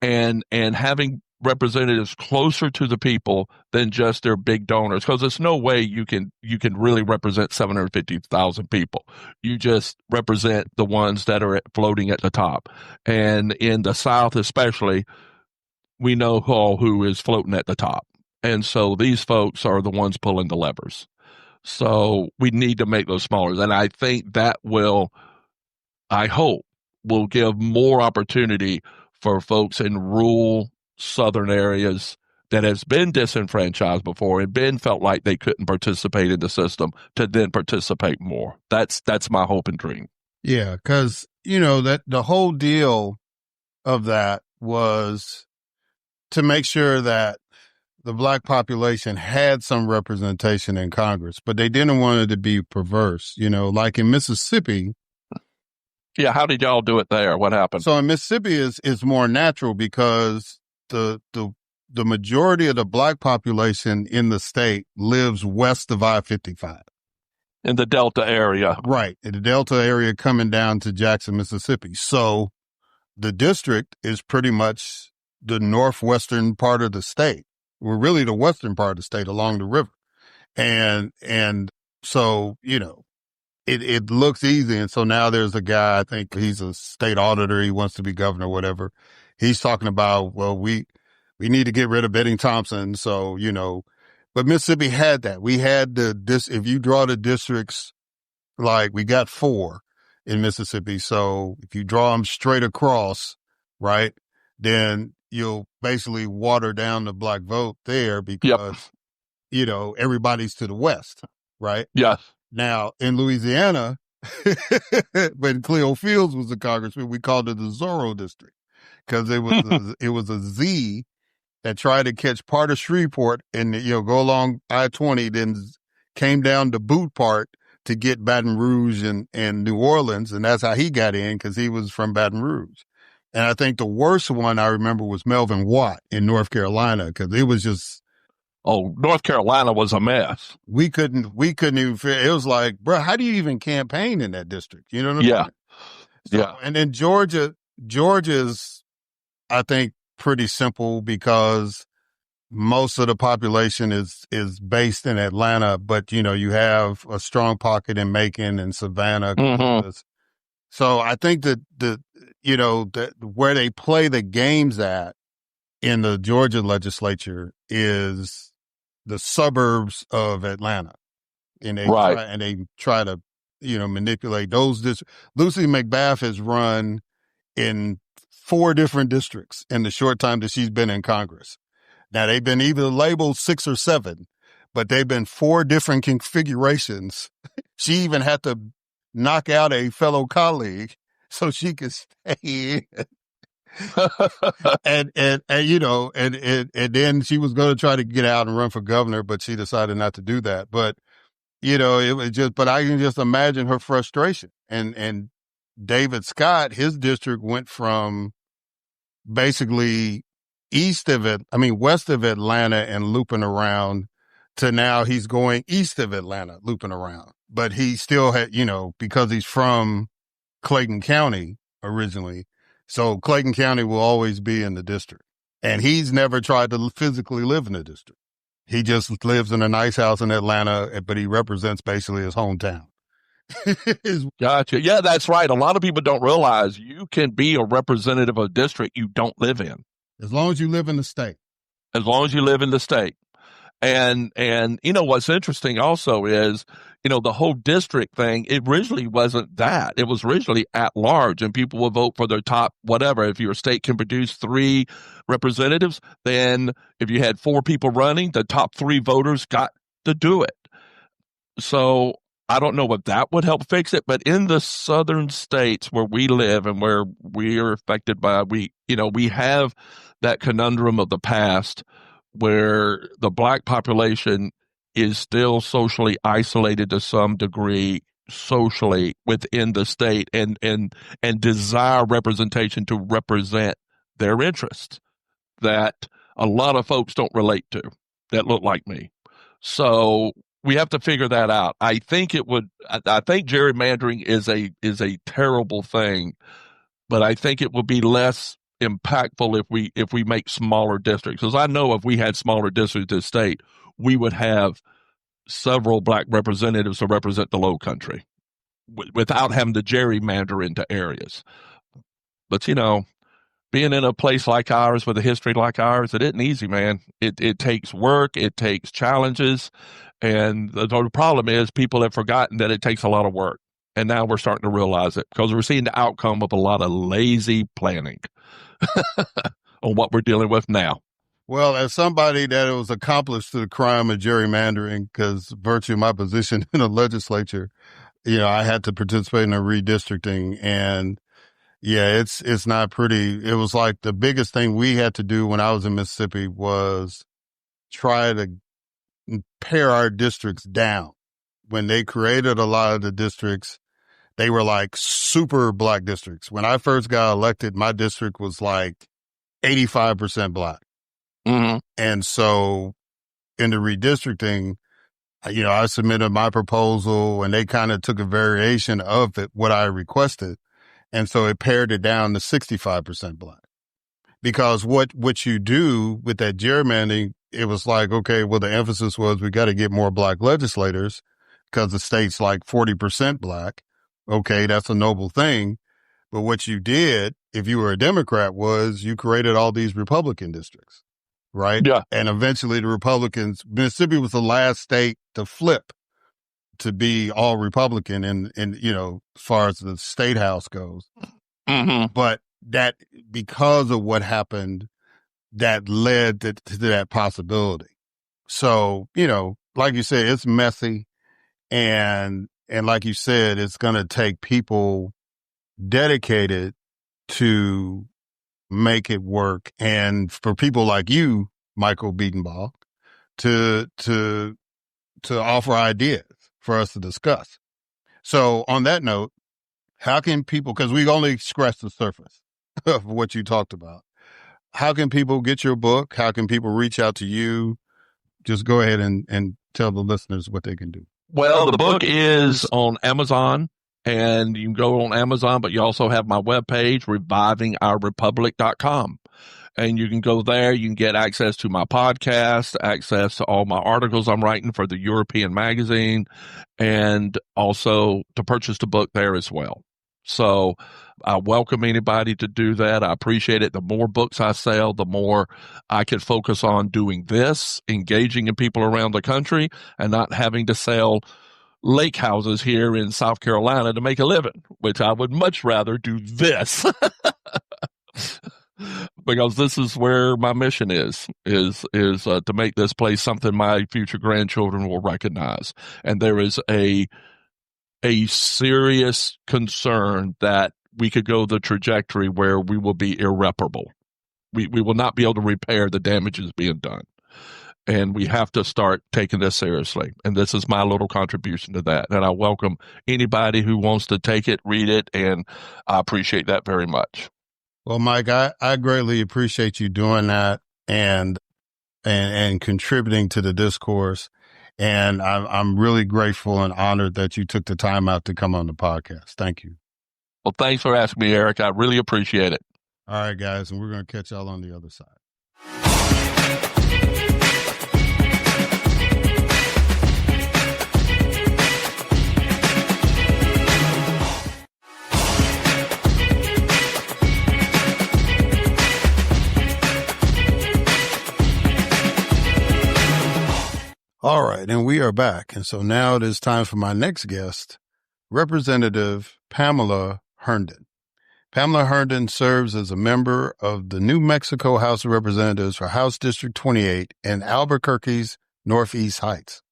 and having representatives closer to the people than just their big donors, because there's no way you can really represent 750,000 people. You just represent the ones that are floating at the top. And in the South especially, we know who is floating at the top. And so these folks are the ones pulling the levers. So we need to make those smaller. And I think that I hope, will give more opportunity for folks in rural Southern areas that has been disenfranchised before and felt like they couldn't participate in the system to then participate more. That's my hope and dream. Yeah, because, that the whole deal of that was to make sure that the Black population had some representation in Congress, but they didn't want it to be perverse. Like in Mississippi. Yeah, how did y'all do it there? What happened? So in Mississippi is more natural, because the majority of the Black population in the state lives west of I-55. In the Delta area. Right, in the Delta area coming down to Jackson, Mississippi. So the district is pretty much the northwestern part of the state. We're really the western part of the state along the river. And so, it looks easy. And so now there's a guy, I think he's a state auditor. He wants to be governor or whatever. He's talking about, well, we need to get rid of Benning Thompson. So, but Mississippi had that. We had if you draw the districts, like we got 4 in Mississippi. So if you draw them straight across, right, then you'll basically water down the Black vote there, because, everybody's to the west, right? Yes. Now, in Louisiana, when Cleo Fields was the congressman, we called it the Zorro District, because it was a Z that tried to catch part of Shreveport and, go along I-20, then came down to Boot Part to get Baton Rouge and New Orleans. And that's how he got in, because he was from Baton Rouge. And I think the worst one I remember was Melvin Watt in North Carolina, because it was just... Oh, North Carolina was a mess. We couldn't even figure. It was like, bro, how do you even campaign in that district? You know what I'm saying? So, yeah. And then Georgia's, I think, pretty simple, because most of the population is based in Atlanta, but you have a strong pocket in Macon and Savannah. Mm-hmm. So I think that that where they play the games at in the Georgia legislature is the suburbs of Atlanta, and Right. they try to manipulate those. Lucy McBath has run in 4 different districts in the short time that she's been in Congress. Now they've been either labeled 6 or 7, but they've been 4 different configurations. She even had to knock out a fellow colleague so she could stay in. and then she was going to try to get out and run for governor, but she decided not to do that. But it was but I can just imagine her frustration. And David Scott, his district went from basically west of Atlanta and looping around to now he's going east of Atlanta, looping around. But he still had, because he's from Clayton County originally. So Clayton County will always be in the district. And he's never tried to physically live in the district. He just lives in a nice house in Atlanta, but he represents basically his hometown. Gotcha. Yeah, that's right. A lot of people don't realize you can be a representative of a district you don't live in. As long as you live in the state. As long as you live in the state. And what's interesting also is, the whole district thing, it originally wasn't that. It was originally at large, and people will vote for their top whatever. If your state can produce 3 representatives, then if you had 4 people running, the top 3 voters got to do it. So I don't know if that would help fix it, but in the southern states where we live and where we are affected by, we have that conundrum of the past where the black population is still socially isolated to some degree socially within the state and desire representation to represent their interests that a lot of folks don't relate to that look like me. So we have to figure that out. I think gerrymandering is a terrible thing, but I think it will be less impactful if we make smaller districts. Because I know if we had smaller districts in the state, we would have several black representatives to represent the low country without having to gerrymander into areas. But being in a place like ours with a history like ours, it isn't easy, man. It takes work, it takes challenges, and the problem is people have forgotten that it takes a lot of work. And now we're starting to realize it because we're seeing the outcome of a lot of lazy planning on what we're dealing with now. Well, as somebody that was accomplished to the crime of gerrymandering, because virtue of my position in the legislature, I had to participate in a redistricting, and yeah, it's not pretty. It was like the biggest thing we had to do when I was in Mississippi was try to pare our districts down. When they created a lot of the districts, they were like super black districts. When I first got elected, my district was like 85% black. Mm-hmm. And so in the redistricting, I submitted my proposal and they kind of took a variation of it, what I requested. And so it pared it down to 65% black. Because what you do with that gerrymandering, it was like, okay, well, the emphasis was we got to get more black legislators because the state's like 40% black. Okay, that's a noble thing. But what you did, if you were a Democrat, was you created all these Republican districts, right? Yeah. And eventually Mississippi was the last state to flip to be all Republican and as far as the state house goes. Mm-hmm. But that, because of what happened, that led to that possibility. So, like you said, it's messy. And like you said, it's going to take people dedicated to make it work. And for people like you, Michael Bedenbaugh, to offer ideas for us to discuss. So on that note, how can people, because we only scratched the surface of what you talked about, how can people get your book? How can people reach out to you? Just go ahead and tell the listeners what they can do. Well, the book is on Amazon, and you can go on Amazon, but you also have my webpage, revivingourrepublic.com. And you can go there. You can get access to my podcast, access to all my articles I'm writing for the European magazine, and also to purchase the book there as well. So I welcome anybody to do that. I appreciate it. The more books I sell, the more I can focus on doing this, engaging in people around the country, and not having to sell lake houses here in South Carolina to make a living, which I would much rather do this. Because this is where my mission is to make this place something my future grandchildren will recognize. And there is a serious concern that we could go the trajectory where we will be irreparable. We will not be able to repair the damages being done. And we have to start taking this seriously. And this is my little contribution to that. And I welcome anybody who wants to take it, read it, and I appreciate that very much. Well, Mike, I greatly appreciate you doing that and contributing to the discourse. And I'm really grateful and honored that you took the time out to come on the podcast. Thank you. Well, thanks for asking me, Eric. I really appreciate it. All right, guys, and we're going to catch y'all on the other side. All right, and we are back. And so now it is time for my next guest, Representative Pamelya Herndon. Pamelya Herndon serves as a member of the New Mexico House of Representatives for House District 28 in Albuquerque's Northeast Heights.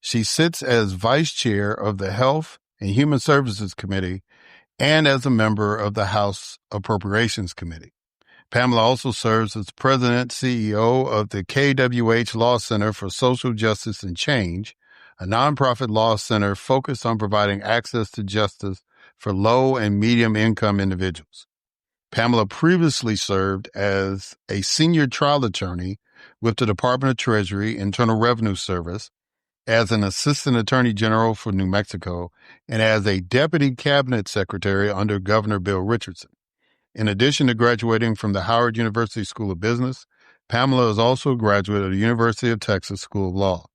She sits as vice chair of the Health and Human Services Committee and as a member of the House Appropriations Committee. Pamelya also serves as president, CEO of the KWH Law Center for Social Justice and Change, a nonprofit law center focused on providing access to justice for low and medium income individuals. Pamelya previously served as a senior trial attorney with the Department of Treasury Internal Revenue Service, as an assistant attorney general for New Mexico, and as a deputy cabinet secretary under Governor Bill Richardson. In addition to graduating from the Howard University School of Business, Pamelya is also a graduate of the University of Texas School of Law.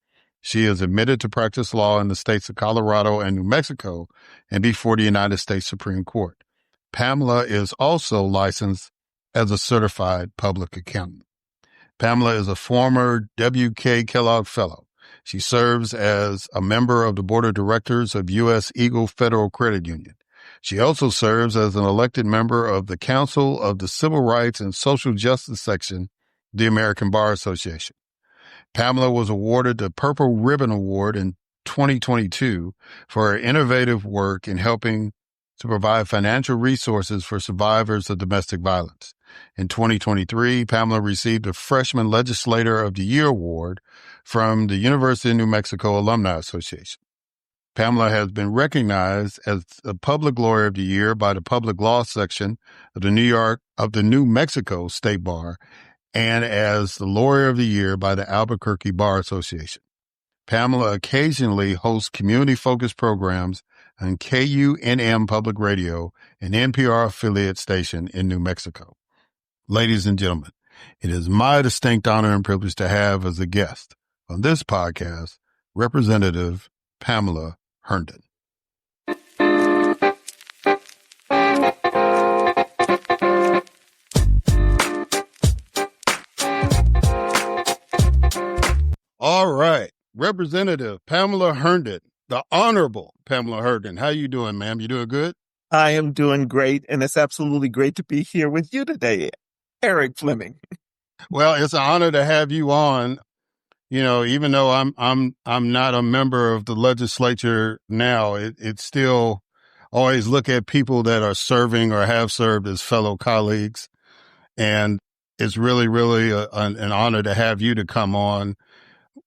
She is admitted to practice law in the states of Colorado and New Mexico and before the United States Supreme Court. Pamelya is also licensed as a certified public accountant. Pamelya is a former W.K. Kellogg Fellow. She serves as a member of the board of directors of U.S. Eagle Federal Credit Union. She also serves as an elected member of the Council of the Civil Rights and Social Justice Section, the American Bar Association. Pamelya was awarded the Purple Ribbon Award in 2022 for her innovative work in helping to provide financial resources for survivors of domestic violence. In 2023, Pamelya received the Freshman Legislator of the Year Award from the University of New Mexico Alumni Association. Pamelya has been recognized as the Public Lawyer of the Year by the Public Law Section of the New Mexico State Bar and as the Lawyer of the Year by the Albuquerque Bar Association. Pamelya occasionally hosts community-focused programs on KUNM Public Radio, an NPR affiliate station in New Mexico. Ladies and gentlemen, it is my distinct honor and privilege to have as a guest on this podcast, Representative Pamelya Herndon. All right, Representative Pamelya Herndon, the Honorable Pamelya Herndon. How you doing, ma'am? You doing good? I am doing great, and it's absolutely great to be here with you today, Erik Fleming. Well, it's an honor to have you on. You know, even though I'm not a member of the legislature now, it's still always look at people that are serving or have served as fellow colleagues. And it's really, really an honor to have you to come on.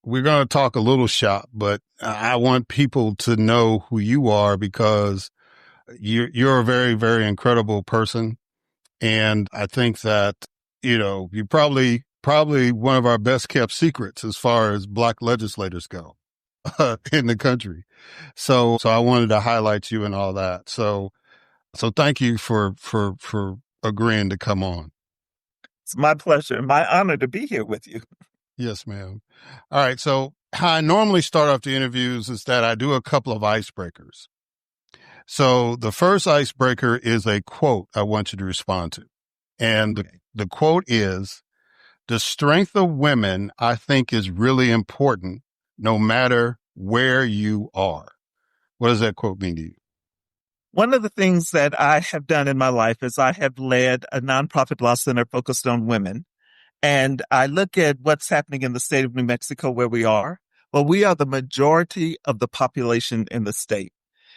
We're going to talk a little shop, but I want people to know who you are because you're a very, very incredible person. And I think that, you know, you probably one of our best kept secrets as far as Black legislators go in the country. So I wanted to highlight you and all that. So thank you for agreeing to come on. It's my pleasure, my honor to be here with you. Yes, ma'am. All right. So how I normally start off the interviews is that I do a couple of icebreakers. So the first icebreaker is a quote I want you to respond to. And the quote is, "The strength of women, I think, is really important no matter where you are." What does that quote mean to you? One of the things that I have done in my life is I have led a nonprofit law center focused on women. And I look at what's happening in the state of New Mexico where we are. Well, we are the majority of the population in the state.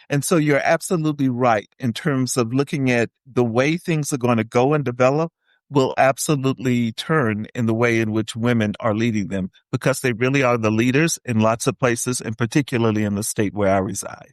And so you're absolutely right in terms of looking at the way things are going to go and develop will absolutely turn in the way in which women are leading them because they really are the leaders in lots of places and particularly in the state where I reside.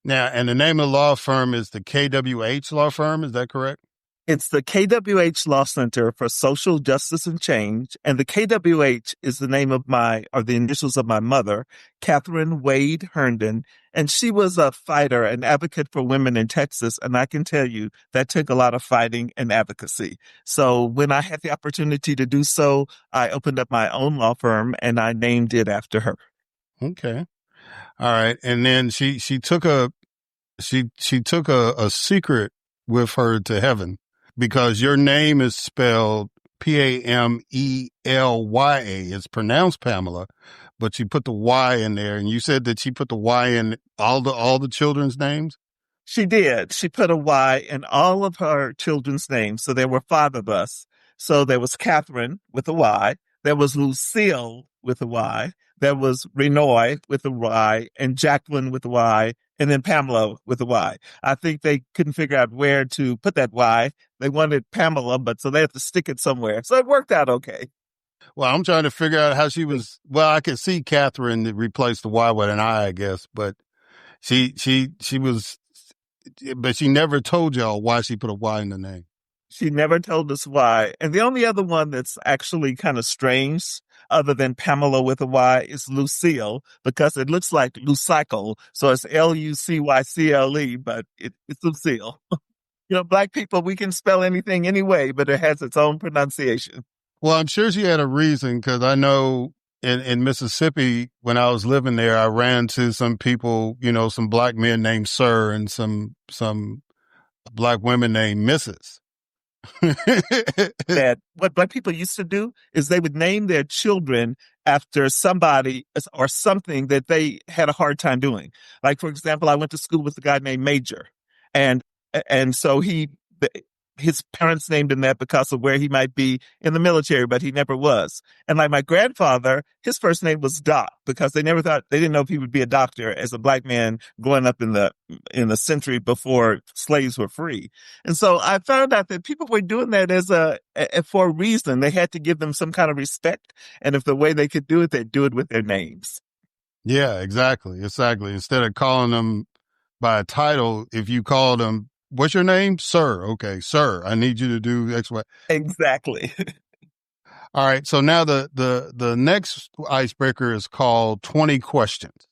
Now, and the name of the law firm is the KWH Law Firm. Is that correct? It's the KWH Law Center for Social Justice and Change. And the KWH is the name of the initials of my mother, Catherine Wade Herndon. And she was a fighter, an advocate for women in Texas. And I can tell you that took a lot of fighting and advocacy. So when I had the opportunity to do so, I opened up my own law firm and I named it after her. Okay. All right. And then she took a secret with her to heaven because your name is spelled Pamelya. It's pronounced Pamela, but you put the Y in there, and you said that she put the Y in all the children's names. She did. She put a Y in all of her children's names. So there were 5 of us. So there was Catherine with a Y. There was Lucille with a Y. There was Renoy with a Y and Jacqueline with a Y and then Pamela with a Y. I think they couldn't figure out where to put that Y. They wanted Pamela, but so they had to stick it somewhere. So it worked out okay. Well, I'm trying to figure out how she was. Well, I could see Catherine that replaced the Y with an I guess, but she was, but she never told y'all why she put a Y in the name. She never told us why. And the only other one that's actually kind of strange, other than Pamela with a Y, is Lucille, because it looks like Lucycle. So it's Lucycle, but it's Lucille. Black people, we can spell anything anyway, but it has its own pronunciation. Well, I'm sure she had a reason because I know in Mississippi, when I was living there, I ran to some people, some black men named Sir and some black women named Mrs. That what black people used to do is they would name their children after somebody or something that they had a hard time doing. Like, for example, I went to school with a guy named Major, and so his parents named him that because of where he might be in the military, but he never was. And like my grandfather, his first name was Doc because they didn't know if he would be a doctor as a black man growing up in the century before slaves were free. And so I found out that people were doing that for a reason. They had to give them some kind of respect. And if the way they could do it, they'd do it with their names. Yeah, exactly. Instead of calling them by a title, if you call them, "What's your name? Sir." "Okay, sir, I need you to do X, Y." Exactly. All right. So now the next icebreaker is called 20 questions.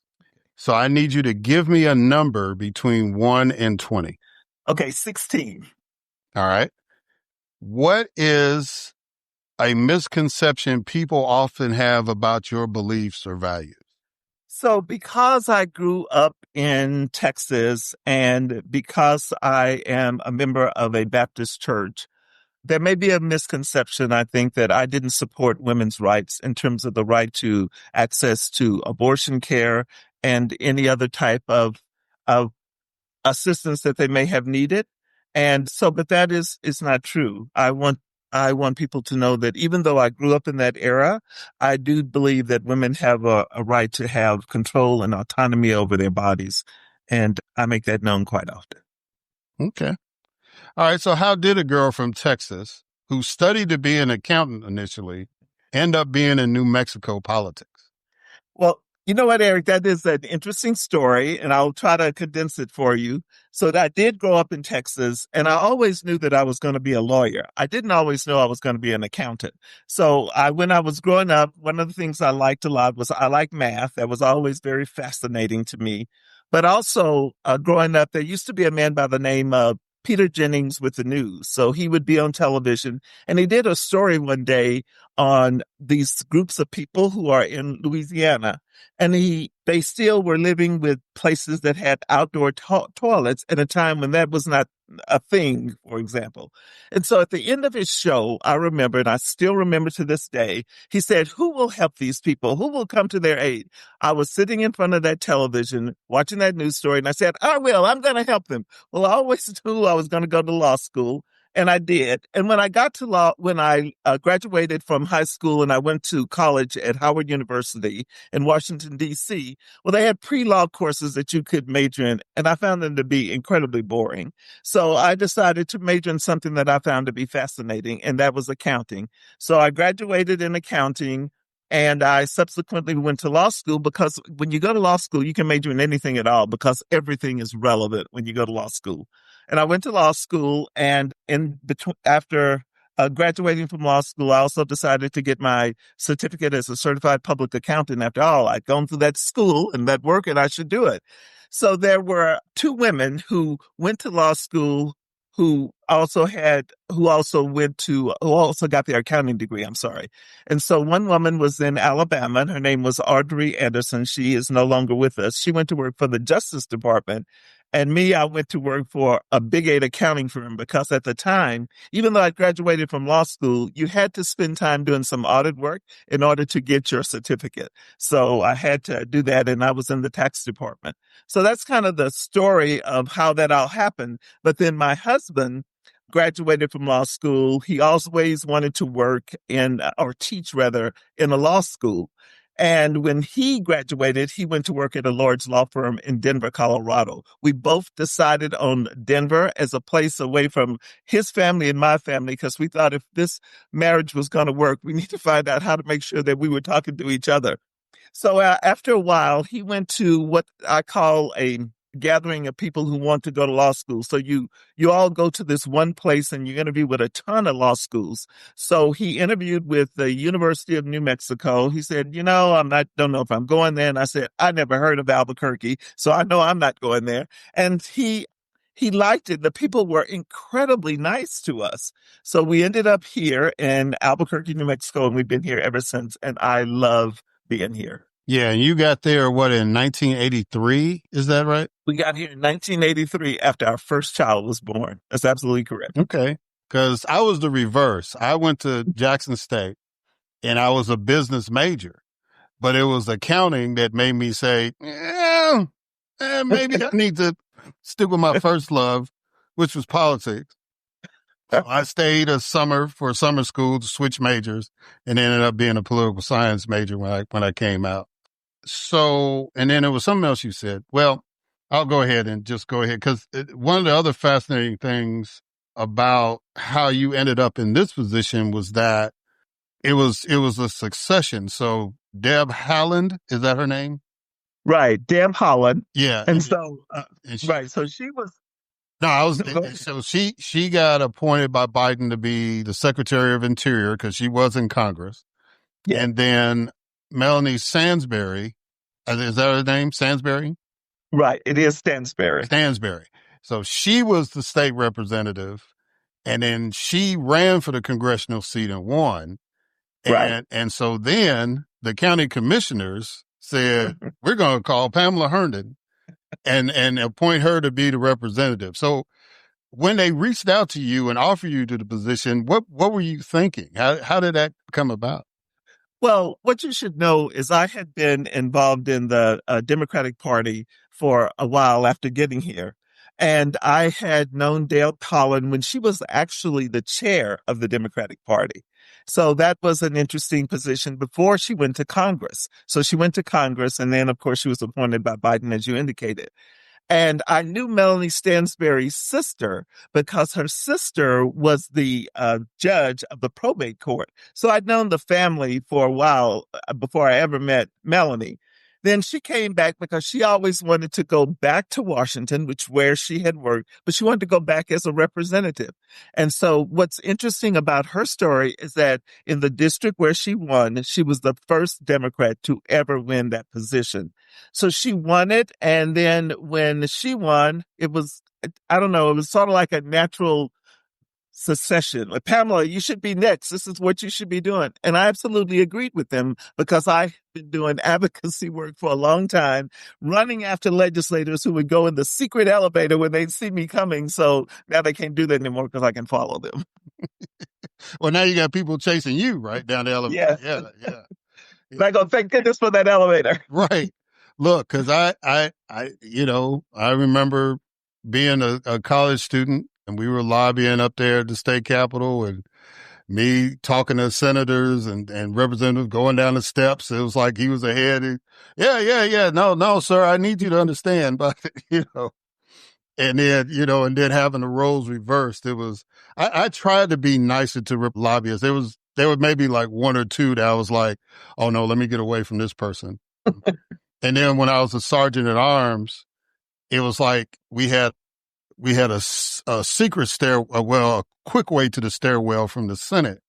So I need you to give me a number between 1 and 20. Okay, 16. All right. What is a misconception people often have about your beliefs or values? So because I grew up in Texas and because I am a member of a Baptist church, there may be a misconception, I think, that I didn't support women's rights in terms of the right to access to abortion care and any other type of assistance that they may have needed. And so, but that is not true. I want people to know that even though I grew up in that era, I do believe that women have a right to have control and autonomy over their bodies. And I make that known quite often. Okay. All right. So how did a girl from Texas who studied to be an accountant initially end up being in New Mexico politics? Well, you know what, Eric, that is an interesting story, and I'll try to condense it for you. So I did grow up in Texas, and I always knew that I was going to be a lawyer. I didn't always know I was going to be an accountant. So when I was growing up, one of the things I liked a lot was I liked math. That was always very fascinating to me. But also growing up, there used to be a man by the name of Peter Jennings with the news. So he would be on television, and he did a story one day on these groups of people who are in Louisiana, and they still were living with places that had outdoor toilets at a time when that was not a thing, for example. And so at the end of his show, I remember, and I still remember to this day, he said, "Who will help these people? Who will come to their aid?" I was sitting in front of that television watching that news story, and I said, "I will. I'm going to help them." Well, I always knew I was going to go to law school, and I did. And when I got to law, when I graduated from high school and I went to college at Howard University in Washington, D.C., well, they had pre-law courses that you could major in, and I found them to be incredibly boring. So I decided to major in something that I found to be fascinating, and that was accounting. So I graduated in accounting. And I subsequently went to law school because when you go to law school, you can major in anything at all because everything is relevant when you go to law school. And I went to law school, and after graduating from law school, I also decided to get my certificate as a certified public accountant. After all, I'd gone through that school and that work, and I should do it. So there were two women who went to law school who also got their accounting degree. I'm sorry. And so one woman was in Alabama, and her name was Audrey Anderson. She is no longer with us. She went to work for the Justice Department. And me, I went to work for a Big 8 accounting firm because at the time, even though I graduated from law school, you had to spend time doing some audit work in order to get your certificate. So I had to do that, and I was in the tax department. So that's kind of the story of how that all happened. But then my husband graduated from law school. He always wanted to work or teach rather, in a law school. And when he graduated, he went to work at a large law firm in Denver, Colorado. We both decided on Denver as a place away from his family and my family because we thought if this marriage was going to work, we need to find out how to make sure that we were talking to each other. So after a while, he went to what I call a gathering of people who want to go to law school. So you all go to this one place and you interview with a ton of law schools. So he interviewed with the University of New Mexico. He said, don't know if I'm going there. And I said, I never heard of Albuquerque, so I know I'm not going there. And he liked it. The people were incredibly nice to us. So we ended up here in Albuquerque, New Mexico, and we've been here ever since. And I love being here. Yeah, and you got there, in 1983? Is that right? We got here in 1983 after our first child was born. That's absolutely correct. Okay, because I was the reverse. I went to Jackson State, and I was a business major, but it was accounting that made me say, maybe I need to stick with my first love, which was politics. So I stayed a summer for summer school to switch majors and ended up being a political science major when I came out. So, and then there was something else you said. Well, I'll go ahead because one of the other fascinating things about how you ended up in this position was that it was a succession. So Deb Haaland, is that her name? Right. Deb Haaland. Yeah. Right. So she was. No, so she got appointed by Biden to be the Secretary of Interior because she was in Congress. Yeah. And then Melanie Stansbury, is that her name? Stansbury? Right. It is Stansbury. Stansbury. So she was the state representative, and then she ran for the congressional seat and won. Right. And so then the county commissioners said, we're going to call Pamelya Herndon and appoint her to be the representative. So when they reached out to you and offered you to the position, what were you thinking? How did that come about? Well, what you should know is I had been involved in the Democratic Party for a while after getting here. And I had known Deb Haaland when she was actually the chair of the Democratic Party. So that was an interesting position before she went to Congress. So she went to Congress, and then, of course, she was appointed by Biden, as you indicated. And I knew Melanie Stansbury's sister because her sister was the judge of the probate court. So I'd known the family for a while before I ever met Melanie. Then she came back because she always wanted to go back to Washington, where she had worked, but she wanted to go back as a representative. And so what's interesting about her story is that in the district where she won, she was the first Democrat to ever win that position. So she won it. And then when she won, it was I don't know, it was sort of like a natural succession. Like, Pamela, you should be next. This is what you should be doing. And I absolutely agreed with them because I've been doing advocacy work for a long time, running after legislators who would go in the secret elevator when they'd see me coming. So now they can't do that anymore because I can follow them. Well, now you got people chasing you right down the elevator. Yeah. Yeah. And I go, thank goodness for that elevator. Right. Look, cause I remember being a college student and we were lobbying up there at the state capitol and me talking to senators and representatives going down the steps. It was like he was ahead. Yeah. No, sir. I need you to understand, but and then having the roles reversed. It was, I tried to be nicer to lobbyists. There was maybe like one or two that I was like, oh no, let me get away from this person. And then when I was a sergeant at arms, it was like we had a secret a quick way to the stairwell from the Senate.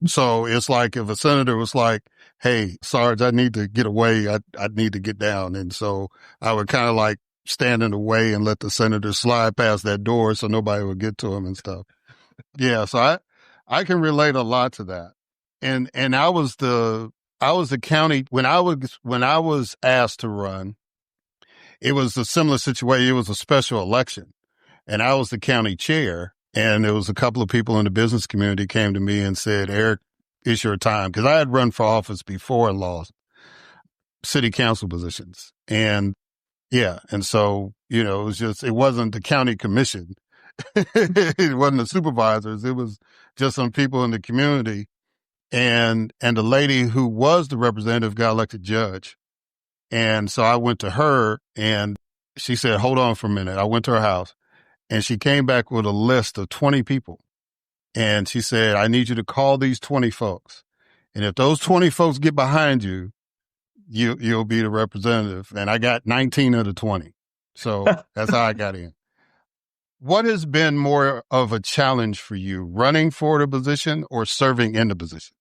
So it's like if a senator was like, hey, Sarge, I need to get away. I need to get down. And so I would kind of like stand in the way and let the senator slide past that door so nobody would get to him and stuff. Yeah. So I can relate a lot to that. And I was the county when I was asked to run, it was a similar situation. It was a special election and I was the county chair. And there was a couple of people in the business community came to me and said, Eric, it's your time. Cause I had run for office before and lost city council positions. And yeah. And so, it wasn't the county commission. It wasn't the supervisors. It was just some people in the community. And the lady who was the representative got elected judge. And so I went to her and she said, hold on for a minute. I went to her house and she came back with a list of 20 people. And she said, I need you to call these 20 folks. And if those 20 folks get behind you, you'll be the representative. And I got 19 of the 20. So that's how I got in. What has been more of a challenge for you, running for the position or serving in the position?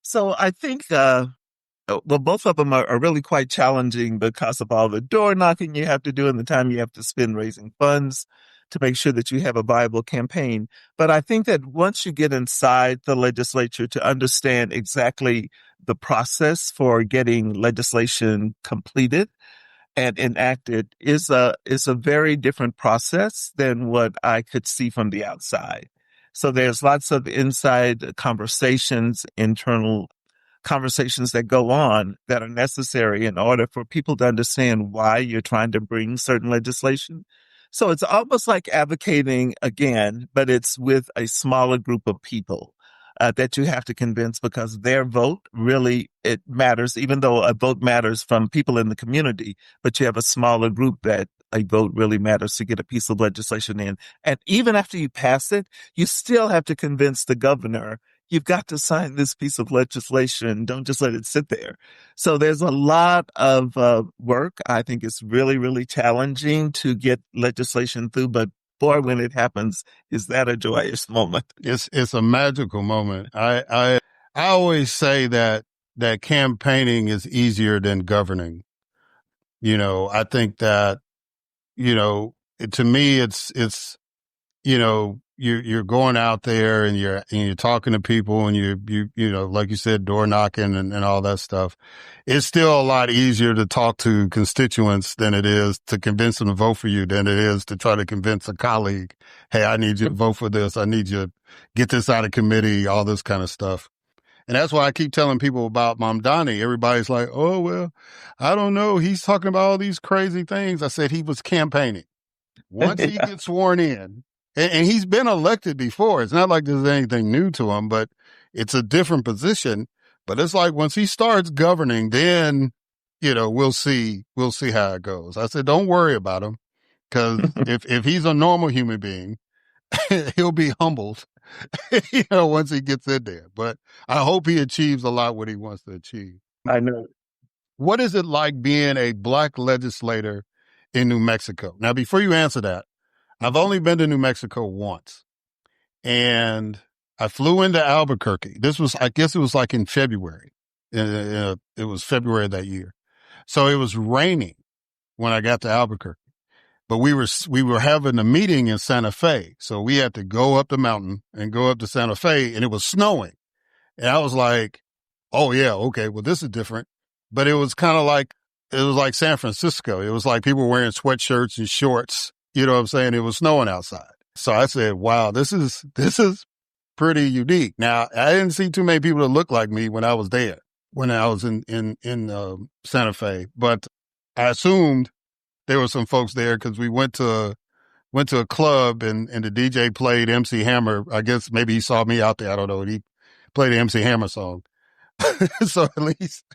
So I think, both of them are really quite challenging because of all the door knocking you have to do and the time you have to spend raising funds to make sure that you have a viable campaign. But I think that once you get inside the legislature to understand exactly the process for getting legislation completed and enacted is a very different process than what I could see from the outside. So there's lots of inside conversations, internal conversations that go on that are necessary in order for people to understand why you're trying to bring certain legislation. So it's almost like advocating again, but it's with a smaller group of people that you have to convince because their vote really, it matters, even though a vote matters from people in the community, but you have a smaller group that a vote really matters to get a piece of legislation in. And even after you pass it, you still have to convince the governor, you've got to sign this piece of legislation. Don't just let it sit there. So there's a lot of work. I think it's really, really challenging to get legislation through, but boy, when it happens, is that a joyous moment? It's a magical moment. I always say that campaigning is easier than governing. I think that, to me, it's, you're going out there and you're talking to people and you like you said, door knocking and all that stuff. It's still a lot easier to talk to constituents than it is to convince them to vote for you than it is to try to convince a colleague, hey, I need you to vote for this. I need you to get this out of committee, all this kind of stuff. And that's why I keep telling people about Mamdani. Everybody's like, oh, well, I don't know. He's talking about all these crazy things. I said he was campaigning. Once he gets sworn in, and he's been elected before. It's not like there's anything new to him, but it's a different position. But it's like once he starts governing, then, we'll see how it goes. I said, don't worry about him because if he's a normal human being, he'll be humbled, once he gets in there. But I hope he achieves a lot what he wants to achieve. I know. What is it like being a Black legislator in New Mexico? Now, before you answer that, I've only been to New Mexico once, and I flew into Albuquerque. I guess it was like in February. It was February of that year. So it was raining when I got to Albuquerque. but we were having a meeting in Santa Fe. So we had to go up the mountain and go up to Santa Fe, and it was snowing. And I was like, oh yeah, okay, well, this is different. But it was like San Francisco. It was like people were wearing sweatshirts and shorts. You know what I'm saying? It was snowing outside. So I said, wow, this is pretty unique. Now, I didn't see too many people that looked like me when I was there, when I was in Santa Fe, but I assumed there were some folks there because we went to a club and the DJ played MC Hammer. I guess maybe he saw me out there. I don't know. And he played the MC Hammer song. So at least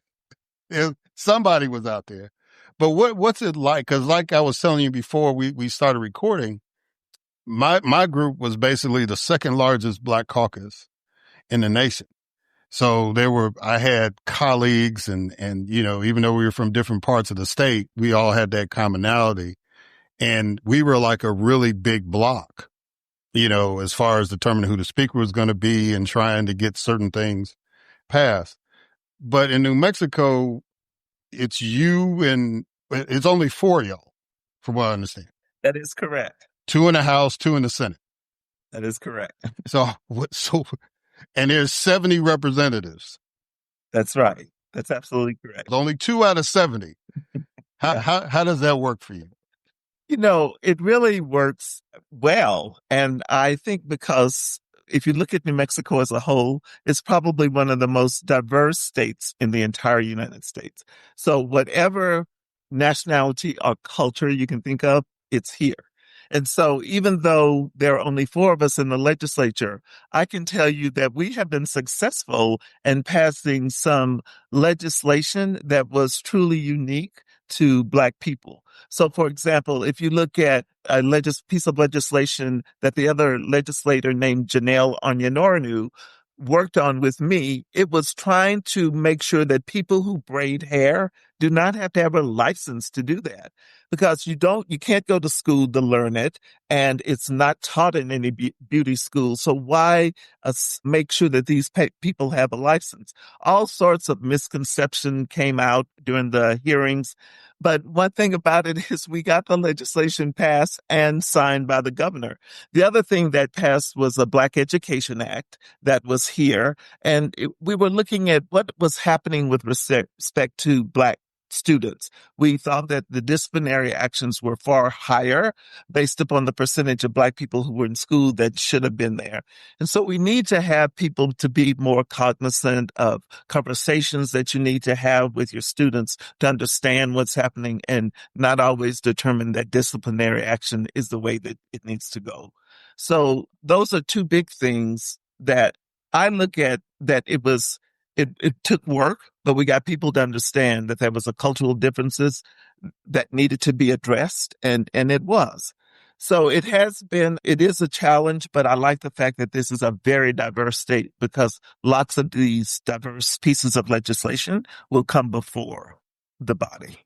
somebody was out there. But what's it like? Because like I was telling you before we started recording, my group was basically the second largest Black caucus in the nation. So I had colleagues and, you know, even though we were from different parts of the state, we all had that commonality. And we were like a really big block, you know, as far as determining who the speaker was going to be and trying to get certain things passed. But in New Mexico, it's it's only 4 of y'all, from what I understand. That is correct. 2 in the House, 2 in the Senate. That is correct. And there's 70 representatives. That's right. That's absolutely correct. Only 2 out of 70. How does that work for you? You know, it really works well. And I think because if you look at New Mexico as a whole, it's probably one of the most diverse states in the entire United States. So whatever nationality or culture you can think of, it's here. And so even though there are only 4 of us in the legislature, I can tell you that we have been successful in passing some legislation that was truly unique to Black people. So, for example, if you look at a piece of legislation that the other legislator named Janelle Onyenoranu worked on with me, it was trying to make sure that people who braid hair do not have to have a license to do that, because you can't go to school to learn it, and it's not taught in any beauty school. So why make sure that these people have a license? All sorts of misconception came out during the hearings. But one thing about it is we got the legislation passed and signed by the governor. The other thing that passed was a Black Education Act that was here. And we were looking at what was happening with respect to Black students. We thought that the disciplinary actions were far higher based upon the percentage of Black people who were in school that should have been there. And so we need to have people to be more cognizant of conversations that you need to have with your students to understand what's happening and not always determine that disciplinary action is the way that it needs to go. So those are 2 big things that I look at, that it took work, but we got people to understand that there was a cultural differences that needed to be addressed, and it was. So it is a challenge, but I like the fact that this is a very diverse state, because lots of these diverse pieces of legislation will come before the body.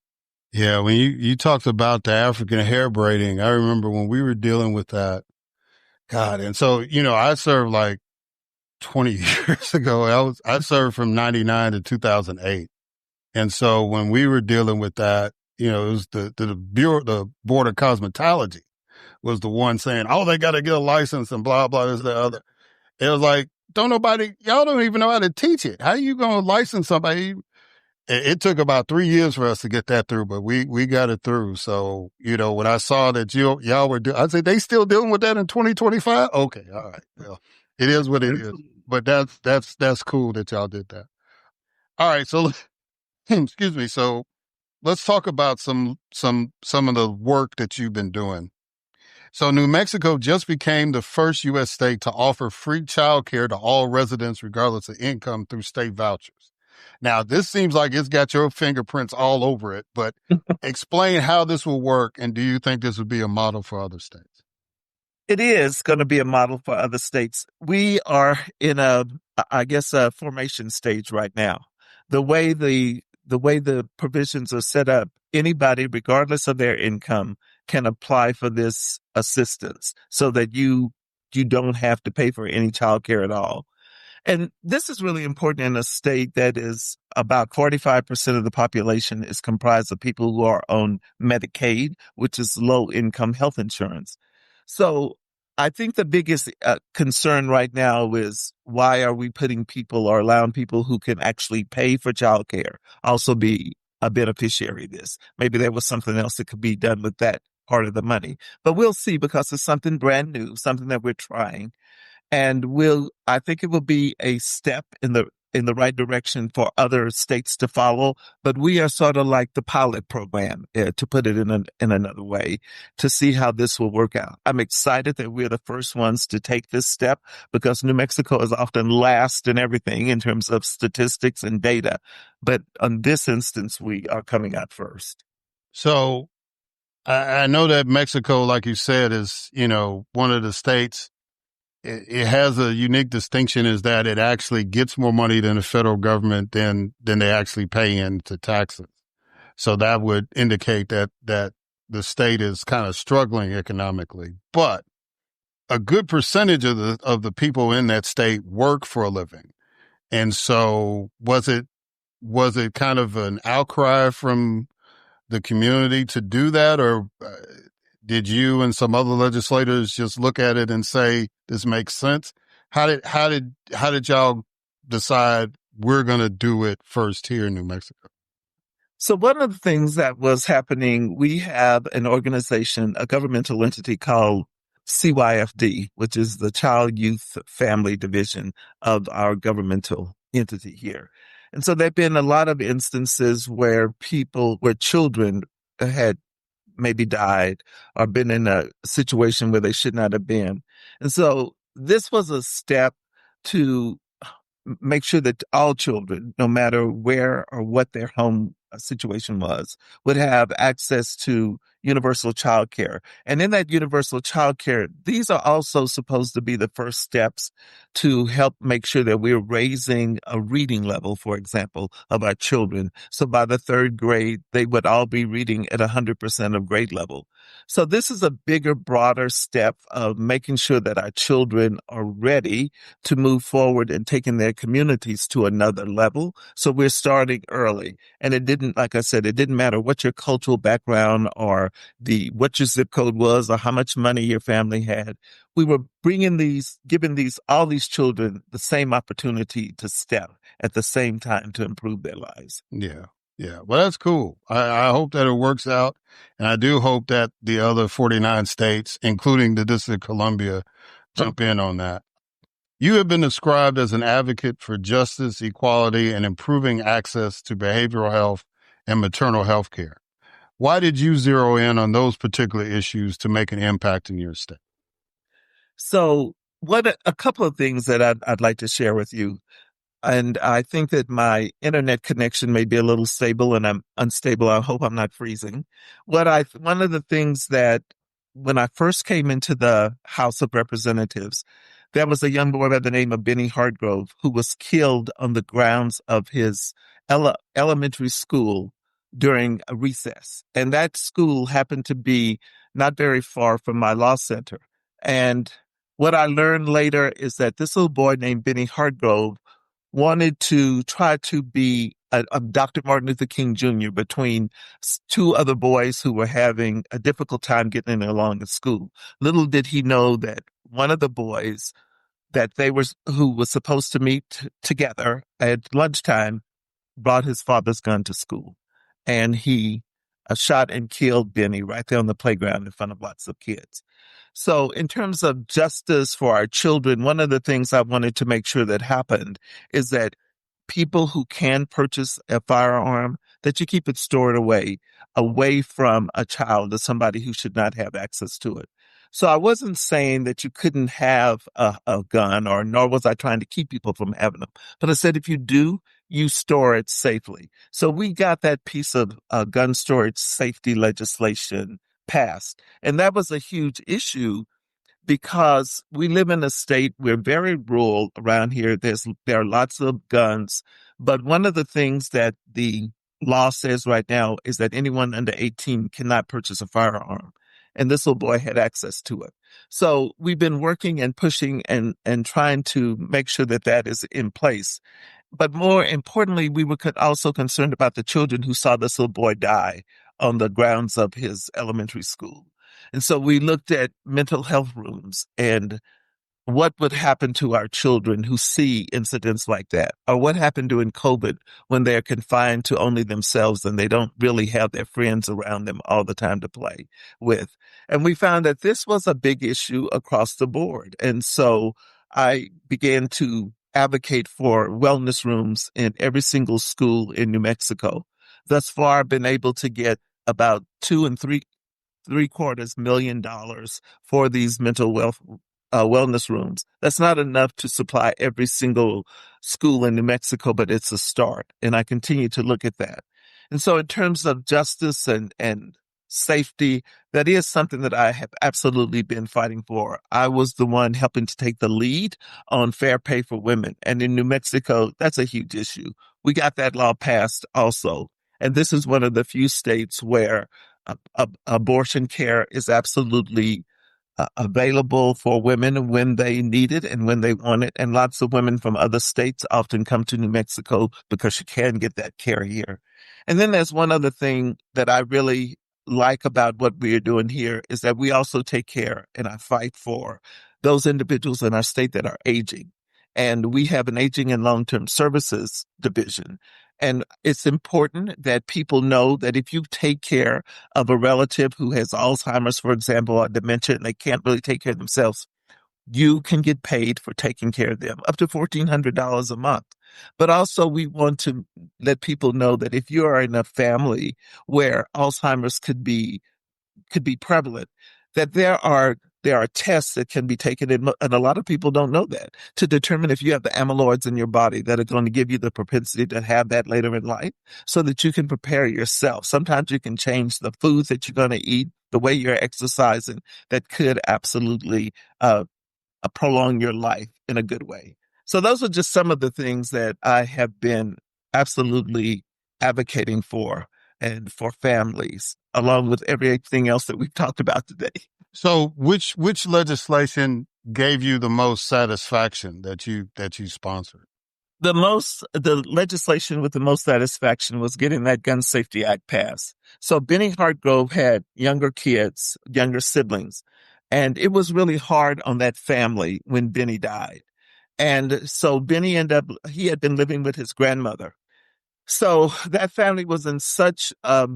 Yeah, when you talked about the African hair braiding, I remember when we were dealing with that. God, and so, you know, I served like 20 years ago. I served from 99 to 2008. And so when we were dealing with that, you know, it was the Board of Cosmetology was the one saying, oh, they got to get a license and blah, blah, this, the other. It was like, y'all don't even know how to teach it. How are you going to license somebody? It took about 3 years for us to get that through, but we got it through. So, you know, when I saw that y'all were I said, they still dealing with that in 2025? Okay. All right. Well, it is what it is, but that's cool that y'all did that. All right. So, excuse me. So let's talk about some of the work that you've been doing. So New Mexico just became the first U.S. state to offer free childcare to all residents, regardless of income, through state vouchers. Now, this seems like it's got your fingerprints all over it, but explain how this will work, and do you think this would be a model for other states? It is going to be a model for other states. We are in a formation stage right now. The way the provisions are set up, anybody, regardless of their income, can apply for this assistance so that you don't have to pay for any childcare at all. And this is really important in a state that is about 45% of the population is comprised of people who are on Medicaid, which is low income health insurance. So I think the biggest concern right now is why are we putting people or allowing people who can actually pay for childcare also be a beneficiary of this? Maybe there was something else that could be done with that part of the money, but we'll see because it's something brand new, something that we're trying. And I think it will be a step in the right direction for other states to follow. But we are sort of like the pilot program, to put it in another way, to see how this will work out. I'm excited that we're the first ones to take this step because New Mexico is often last in everything in terms of statistics and data. But on this instance, we are coming out first. So I know that Mexico, like you said, is, one of the states. It has a unique distinction is that it actually gets more money than the federal government than they actually pay into taxes. So that would indicate that the state is kind of struggling economically, but a good percentage of the people in that state work for a living. And so was it kind of an outcry from the community to do that, or did you and some other legislators just look at it and say this makes sense? How did y'all decide we're going to do it first here in New Mexico? So one of the things that was happening, we have an organization, a governmental entity called CYFD, which is the Child, Youth, Family Division of our governmental entity here. And so there've been a lot of instances where children had maybe died or been in a situation where they should not have been. And so this was a step to make sure that all children, no matter where or what their home situation was, would have access to universal child care. And in that universal child care, these are also supposed to be the first steps to help make sure that we're raising a reading level, for example, of our children. So by the third grade, they would all be reading at 100% of grade level. So this is a bigger, broader step of making sure that our children are ready to move forward and taking their communities to another level. So we're starting early. And like I said, it didn't matter what your cultural background or what your zip code was or how much money your family had. We were giving all these children the same opportunity to step at the same time to improve their lives. Yeah. Yeah. Well, that's cool. I hope that it works out. And I do hope that the other 49 states, including the District of Columbia, jump in on that. You have been described as an advocate for justice, equality, and improving access to behavioral health and maternal health care. Why did you zero in on those particular issues to make an impact in your state? So a couple of things that I'd like to share with you. And I think that my internet connection may be a little stable and I'm unstable. I hope I'm not freezing. One of the things that when I first came into the House of Representatives, there was a young boy by the name of Benny Hartgrove who was killed on the grounds of his elementary school during a recess. And that school happened to be not very far from my law center. And what I learned later is that this little boy named Benny Hartgrove wanted to try to be a Dr. Martin Luther King Jr. between two other boys who were having a difficult time getting along at school. Little did he know that one of the boys who was supposed to meet together at lunchtime brought his father's gun to school. And he shot and killed Benny right there on the playground in front of lots of kids. So in terms of justice for our children, one of the things I wanted to make sure that happened is that people who can purchase a firearm, that you keep it stored away from a child or somebody who should not have access to it. So I wasn't saying that you couldn't have a gun, nor was I trying to keep people from having them. But I said, if you do, you store it safely. So we got that piece of gun storage safety legislation passed. And that was a huge issue because we live in a state, we're very rural around here. There are lots of guns. But one of the things that the law says right now is that anyone under 18 cannot purchase a firearm. and this little boy had access to it. So we've been working and pushing and trying to make sure that that is in place. But more importantly, we were also concerned about the children who saw this little boy die on the grounds of his elementary school. And so we looked at mental health rooms and what would happen to our children who see incidents like that? Or what happened during COVID when they're confined to only themselves and they don't really have their friends around them all the time to play with? And we found that this was a big issue across the board. And so I began to advocate for wellness rooms in every single school in New Mexico. Thus far, I've been able to get about $2.75 million for these mental wellness rooms. That's not enough to supply every single school in New Mexico, but it's a start. And I continue to look at that. And so in terms of justice and safety, that is something that I have absolutely been fighting for. I was the one helping to take the lead on fair pay for women. And in New Mexico, that's a huge issue. We got that law passed also. And this is one of the few states where abortion care is absolutely available for women when they need it and when they want it. And lots of women from other states often come to New Mexico because you can get that care here. And then there's one other thing that I really like about what we're doing here is that we also take care and I fight for those individuals in our state that are aging. And we have an aging and long-term services division. And it's important that people know that if you take care of a relative who has Alzheimer's, for example, or dementia, and they can't really take care of themselves, you can get paid for taking care of them, up to $1,400 a month. But also we want to let people know that if you are in a family where Alzheimer's could be prevalent, that there are tests that can be taken, and a lot of people don't know that, to determine if you have the amyloids in your body that are going to give you the propensity to have that later in life so that you can prepare yourself. Sometimes you can change the foods that you're going to eat, the way you're exercising, that could absolutely prolong your life in a good way. So those are just some of the things that I have been absolutely advocating for and for families, along with everything else that we've talked about today. So which legislation gave you the most satisfaction that you sponsored? The legislation with the most satisfaction was getting that Gun Safety Act passed. So Benny Hartgrove had younger kids, younger siblings, and it was really hard on that family when Benny died. And so Benny he had been living with his grandmother. So that family was in such, a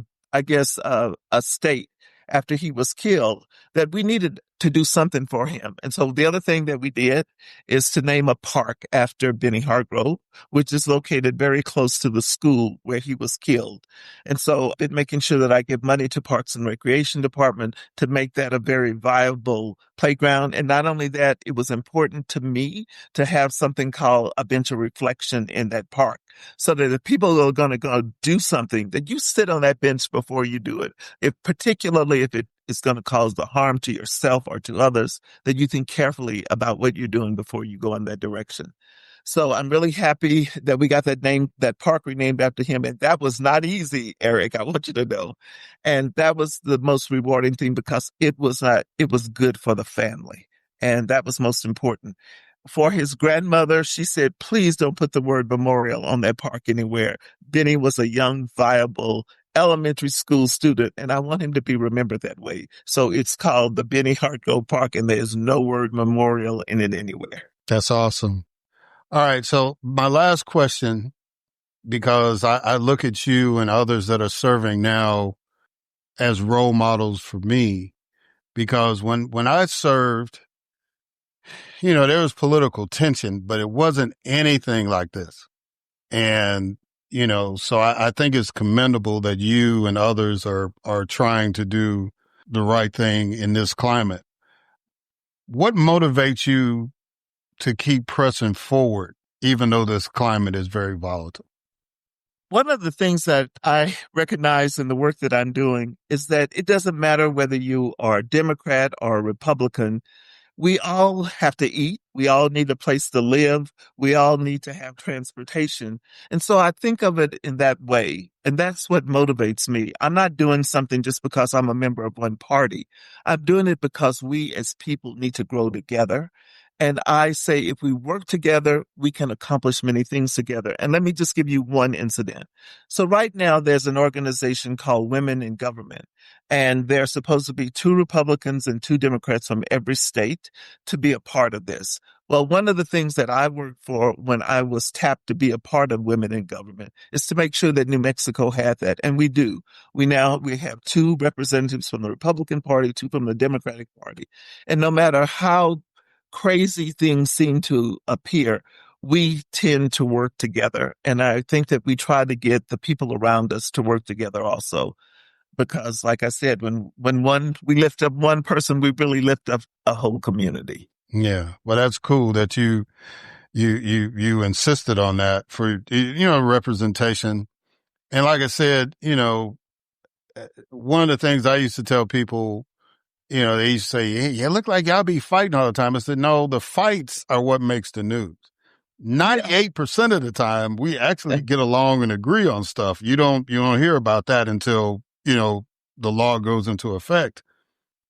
state after he was killed that we needed to do something for him. And so the other thing that we did is to name a park after Benny Hartgrove, which is located very close to the school where he was killed. And so I've been making sure that I give money to Parks and Recreation Department to make that a very viable playground. And not only that, it was important to me to have something called a bench of reflection in that park, so that if people are going to go do something, that you sit on that bench before you do it. Particularly if it is going to cause the harm to yourself or to others, that you think carefully about what you're doing before you go in that direction. So I'm really happy that we got that park renamed after him. And that was not easy, Erik, I want you to know. And that was the most rewarding thing because it was good for the family. And that was most important. For his grandmother, she said, please don't put the word memorial on that park anywhere. Benny was a young, viable elementary school student, and I want him to be remembered that way. So it's called the Benny Hartgrove Park, and there's no word memorial in it anywhere. That's awesome. All right. So my last question, because I look at you and others that are serving now as role models for me, because when I served, there was political tension, but it wasn't anything like this. And, so I think it's commendable that you and others are trying to do the right thing in this climate. What motivates you to keep pressing forward, even though this climate is very volatile? One of the things that I recognize in the work that I'm doing is that it doesn't matter whether you are a Democrat or a Republican. we all have to eat. We all need a place to live. We all need to have transportation. And so I think of it in that way. And that's what motivates me. I'm not doing something just because I'm a member of one party. I'm doing it because we as people need to grow together. And I say, if we work together, we can accomplish many things together. And let me just give you one incident. So right now, there's an organization called Women in Government, and there are supposed to be 2 Republicans and 2 Democrats from every state to be a part of this. Well, one of the things that I worked for when I was tapped to be a part of Women in Government is to make sure that New Mexico had that. And we do. We have 2 representatives from the Republican Party, 2 from the Democratic Party. And no matter how crazy things seem to appear, we tend to work together. And I think that we try to get the people around us to work together also. Because like I said, when we lift up one person, we really lift up a whole community. Yeah. Well, that's cool that you insisted on that for, representation. And like I said, one of the things I used to tell people, they used to say, hey, you look like y'all be fighting all the time. I said, no, the fights are what makes the news. 98% of the time, we actually get along and agree on stuff. You don't hear about that until, the law goes into effect.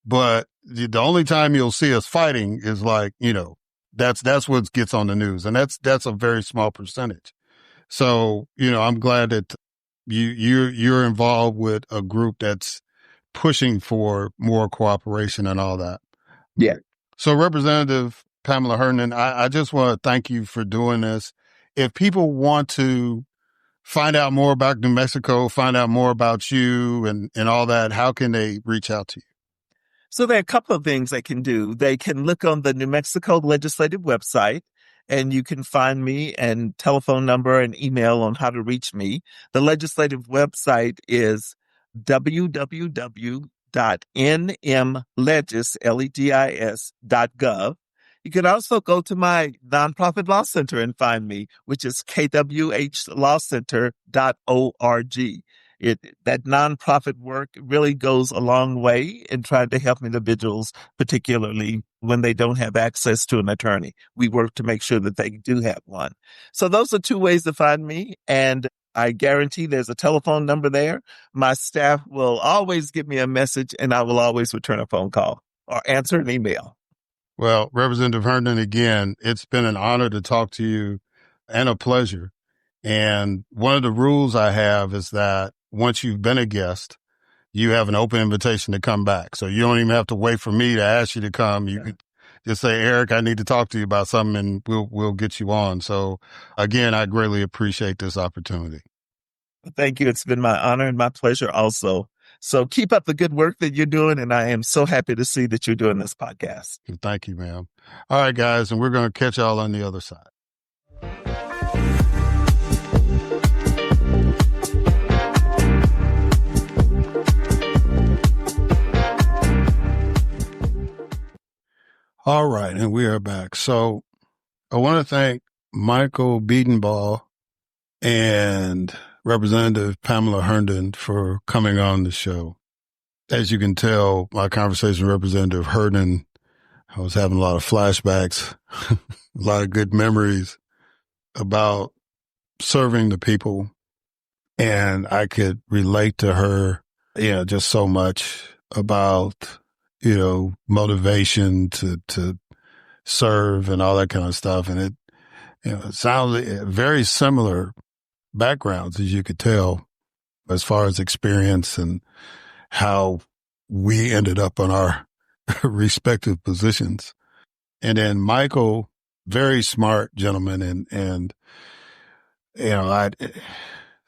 But the only time you'll see us fighting is like, that's what gets on the news. And that's a very small percentage. So, I'm glad that you're involved with a group that's pushing for more cooperation and all that. Yeah. So Representative Pamelya Herndon, I just want to thank you for doing this. If people want to find out more about New Mexico, find out more about you and all that, how can they reach out to you? So there are a couple of things they can do. They can look on the New Mexico legislative website, and you can find me and telephone number and email on how to reach me. The legislative website is www.nmlegis.gov. You can also go to my nonprofit law center and find me, which is kwhlawcenter.org. That nonprofit work really goes a long way in trying to help individuals, particularly when they don't have access to an attorney. We work to make sure that they do have one. So those are 2 ways to find me. And I guarantee there's a telephone number there. My staff will always give me a message, and I will always return a phone call or answer an email. Well, Representative Herndon, again, it's been an honor to talk to you and a pleasure. And one of the rules I have is that once you've been a guest, you have an open invitation to come back. So you don't even have to wait for me to ask you to come. You could just say, Erik, I need to talk to you about something, and we'll get you on. So again, I greatly appreciate this opportunity. Thank you. It's been my honor and my pleasure also. So keep up the good work that you're doing, and I am so happy to see that you're doing this podcast. Thank you, ma'am. All right, guys, and we're going to catch y'all on the other side. All right, and we are back. So I want to thank Michael Bedenbaugh and Representative Pamelya Herndon for coming on the show. As you can tell, my conversation with Representative Herndon, I was having a lot of flashbacks, a lot of good memories about serving the people. And I could relate to her, just so much about, motivation to serve and all that kind of stuff. And it sounds very similar backgrounds, as you could tell, as far as experience and how we ended up on our respective positions. And then Michael, very smart gentleman. And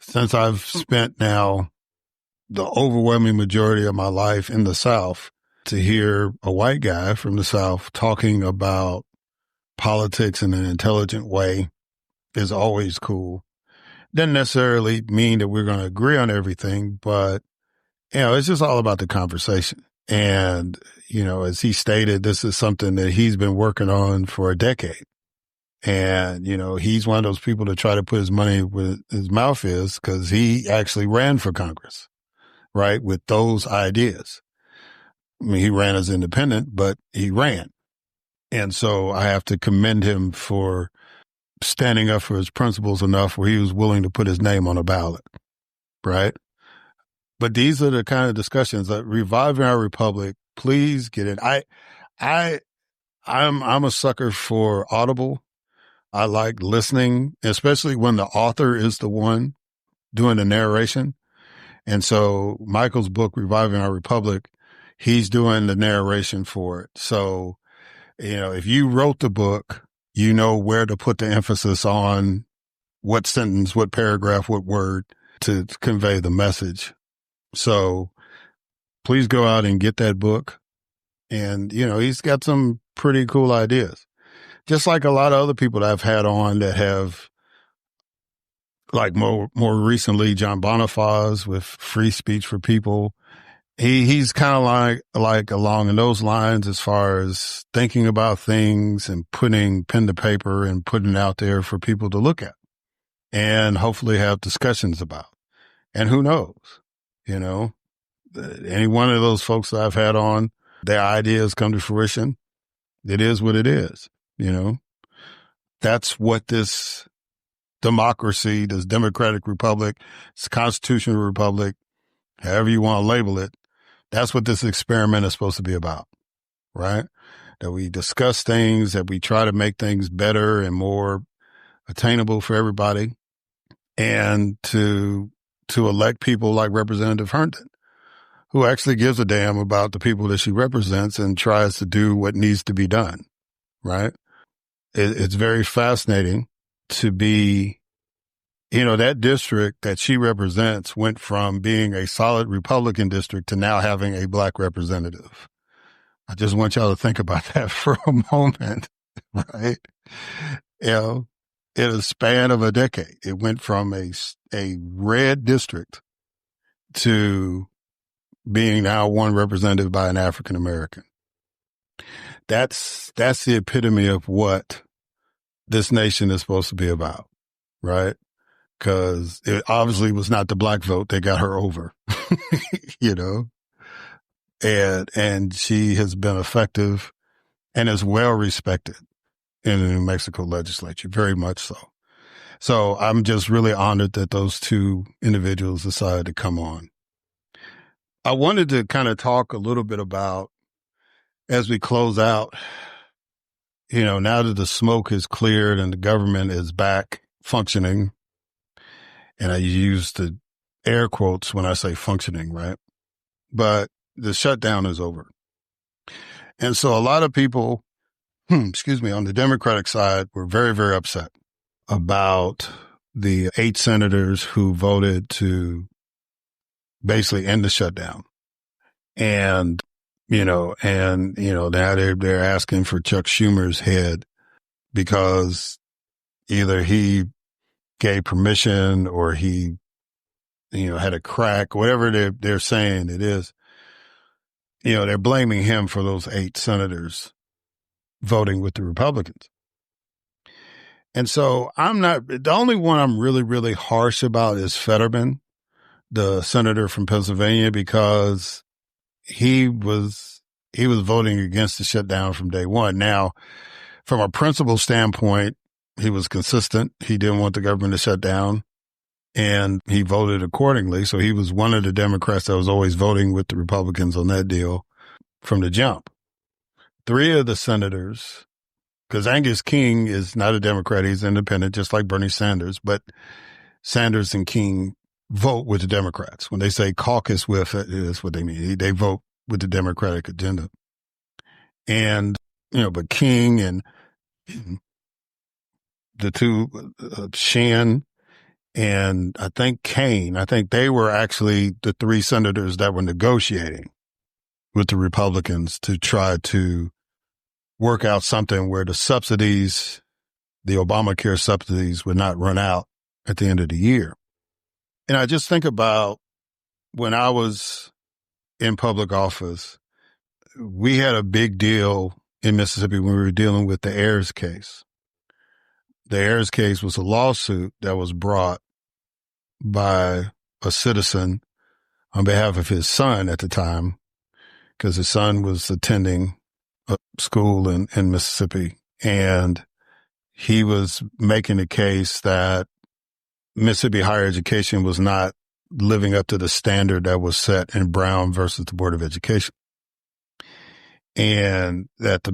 since I've spent now the overwhelming majority of my life in the South, to hear a white guy from the South talking about politics in an intelligent way is always cool. Doesn't necessarily mean that we're going to agree on everything, but, it's just all about the conversation. And, as he stated, this is something that he's been working on for a decade. And, he's one of those people that try to put his money where his mouth is, because he actually ran for Congress, right, with those ideas. I mean, he ran as independent, but he ran. And so I have to commend him for standing up for his principles enough where he was willing to put his name on a ballot, right? But these are the kind of discussions that reviving our republic. Please get it. I'm a sucker for Audible. I like listening, especially when the author is the one doing the narration. And so Michael's book, Reviving Our Republic, he's doing the narration for it. So, if you wrote the book, you know where to put the emphasis on what sentence, what paragraph, what word to convey the message. So please go out and get that book. And, he's got some pretty cool ideas. Just like a lot of other people that I've had on that have, like more recently, John Bonifaz with Free Speech for People. He's kind of like along in those lines as far as thinking about things and putting pen to paper and putting it out there for people to look at and hopefully have discussions about. And who knows, any one of those folks that I've had on, their ideas come to fruition. It is what it is, That's what this democracy, this democratic republic, this constitutional republic, however you want to label it, that's what this experiment is supposed to be about, right? That we discuss things, that we try to make things better and more attainable for everybody, and to elect people like Representative Herndon, who actually gives a damn about the people that she represents and tries to do what needs to be done, right? It's very fascinating to be, that district that she represents went from being a solid Republican district to now having a Black representative. I just want y'all to think about that for a moment, right? In a span of a decade, it went from a red district to being now one represented by an African American. That's the epitome of what this nation is supposed to be about, right? Because it obviously was not the Black vote that got her over, and she has been effective and is well respected in the New Mexico legislature, very much so. So I'm just really honored that those two individuals decided to come on. I wanted to kind of talk a little bit about, as we close out, now that the smoke is cleared and the government is back functioning, and I use the air quotes when I say functioning, right? But the shutdown is over. And so a lot of people, on the Democratic side were very, very upset about the 8 senators who voted to basically end the shutdown. And, now they're asking for Chuck Schumer's head because either he gave permission or he, had a crack, whatever they're saying it is. They're blaming him for those 8 senators voting with the Republicans. And so the only one I'm really, really harsh about is Fetterman, the senator from Pennsylvania, because he was voting against the shutdown from day one. Now, from a principle standpoint, he was consistent. He didn't want the government to shut down, and he voted accordingly. So he was one of the Democrats that was always voting with the Republicans on that deal from the jump. 3 of the senators, because Angus King is not a Democrat, he's independent, just like Bernie Sanders, but Sanders and King vote with the Democrats. When they say caucus with, that's what they mean. They vote with the Democratic agenda. And, but King and the 2, Shan and I think Kane, I think they were actually the 3 senators that were negotiating with the Republicans to try to work out something where the subsidies, the Obamacare subsidies, would not run out at the end of the year. And I just think about when I was in public office, we had a big deal in Mississippi when we were dealing with the Ayers case. The Ayers case was a lawsuit that was brought by a citizen on behalf of his son at the time, because his son was attending a school in Mississippi, and he was making the case that Mississippi higher education was not living up to the standard that was set in Brown versus the Board of Education. And that the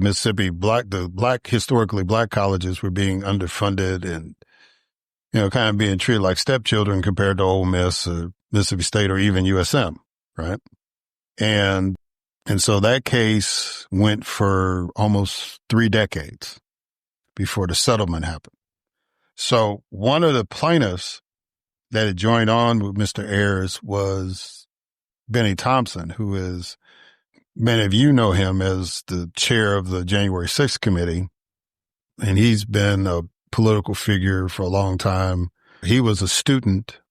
historically black colleges were being underfunded and, kind of being treated like stepchildren compared to Ole Miss or Mississippi State or even USM, right? And so that case went for almost 3 decades before the settlement happened. So one of the plaintiffs that had joined on with Mr. Ayers was Benny Thompson, who is, many of you know him as the chair of the January 6th committee, and he's been a political figure for a long time. He was a student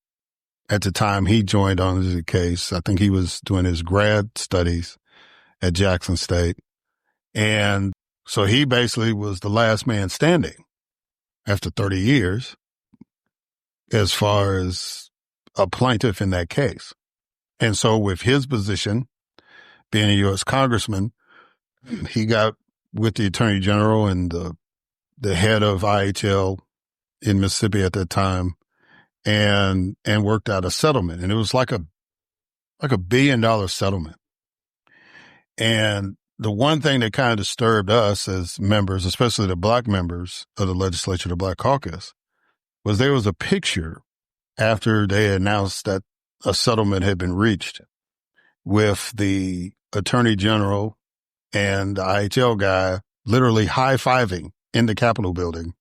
at the time he joined on to the case. I think he was doing his grad studies at Jackson State. And so he basically was the last man standing after 30 years as far as a plaintiff in that case. And so with his position, being a U.S. congressman, he got with the attorney general and the head of IHL in Mississippi at that time and worked out a settlement. And it was like a $1 billion settlement. And the one thing that kind of disturbed us as members, especially the black members of the legislature, the Black Caucus, was there was a picture after they announced that a settlement had been reached with the attorney general and the IHL guy literally high-fiving in the Capitol building.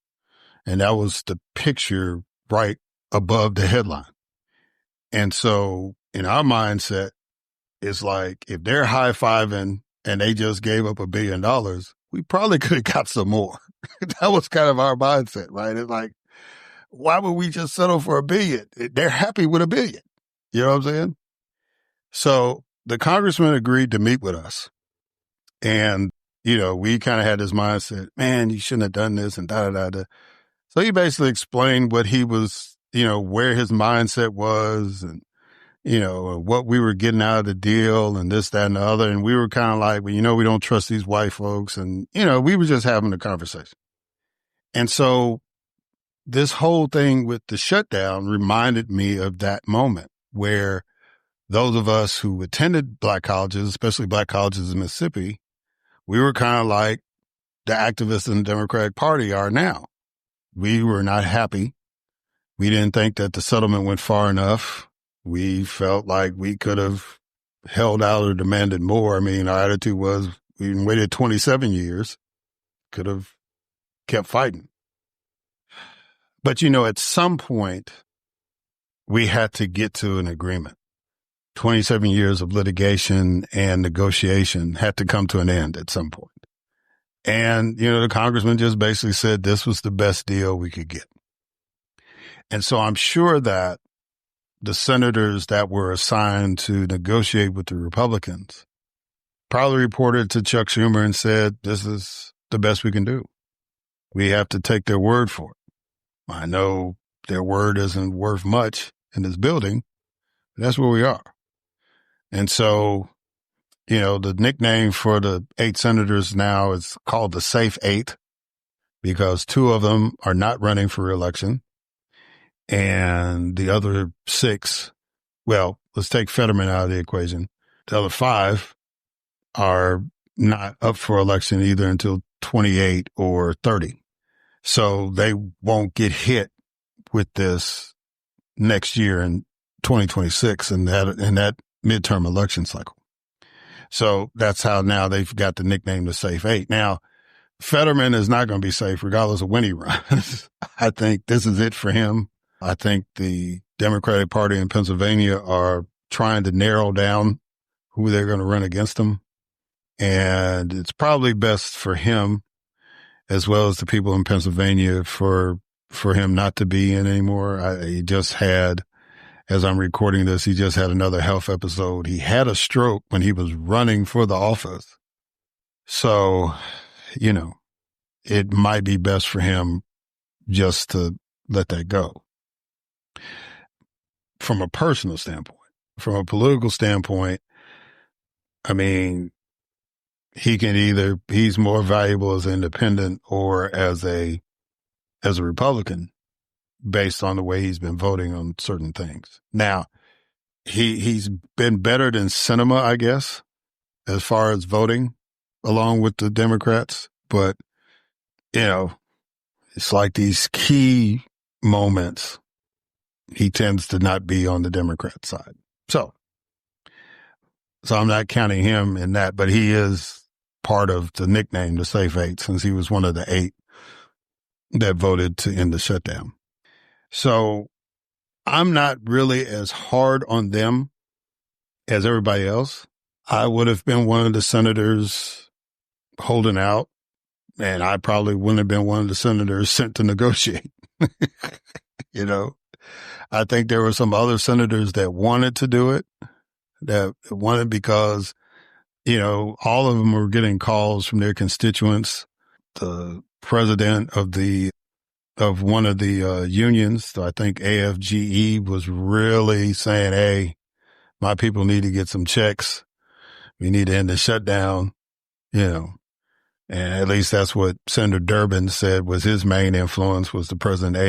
And that was the picture right above the headline. And so in our mindset, it's like, if they're high-fiving and they just gave up $1 billion, we probably could have got some more. That was kind of our mindset, right? It's like, why would we just settle for $1 billion? They're happy with $1 billion. You know what I'm saying? So the congressman agreed to meet with us. And, we kind of had this mindset, man, you shouldn't have done this and da-da-da-da. So he basically explained what he was, where his mindset was and, what we were getting out of the deal and this, that, and the other. And we were kind of like, well, we don't trust these white folks. And, we were just having a conversation. And so this whole thing with the shutdown reminded me of that moment where those of us who attended black colleges, especially black colleges in Mississippi, we were kind of like the activists in the Democratic Party are now. We were not happy. We didn't think that the settlement went far enough. We felt like we could have held out or demanded more. I mean, our attitude was we waited 27 years, could have kept fighting. But, at some point, we had to get to an agreement. 27 years of litigation and negotiation had to come to an end at some point. And, the congressman just basically said this was the best deal we could get. And so I'm sure that the senators that were assigned to negotiate with the Republicans probably reported to Chuck Schumer and said, this is the best we can do. We have to take their word for it. I know their word isn't worth much in this building, but that's where we are. And so, the nickname for the 8 senators now is called the Safe 8 because 2 of them are not running for re-election. And the other 6, well, let's take Fetterman out of the equation. The other 5 are not up for election either until 28 or 30. So they won't get hit with this next year in 2026 in that midterm election cycle. So that's how now they've got the nickname the Safe 8. Now, Fetterman is not going to be safe regardless of when he runs. I think this is it for him. I think the Democratic Party in Pennsylvania are trying to narrow down who they're going to run against him. And it's probably best for him, as well as the people in Pennsylvania, for him not to be in anymore. He just had, as I'm recording this, he just had another health episode. He had a stroke when he was running for the office. So, it might be best for him just to let that go. From a personal standpoint, from a political standpoint, I mean, he's more valuable as an independent or as a Republican based on the way he's been voting on certain things. Now, he's been better than Sinema, I guess, as far as voting along with the Democrats. But, it's like these key moments, he tends to not be on the Democrat side. So I'm not counting him in that, but he is part of the nickname, the Safe Eight, since he was one of the 8 that voted to end the shutdown. So I'm not really as hard on them as everybody else. I would have been one of the senators holding out, and I probably wouldn't have been one of the senators sent to negotiate. I think there were some other senators that wanted to do it, that wanted because, all of them were getting calls from their constituents. The president of one of the unions, I think AFGE, was really saying, hey, my people need to get some checks. We need to end the shutdown, and at least that's what Senator Durbin said was his main influence, was the president of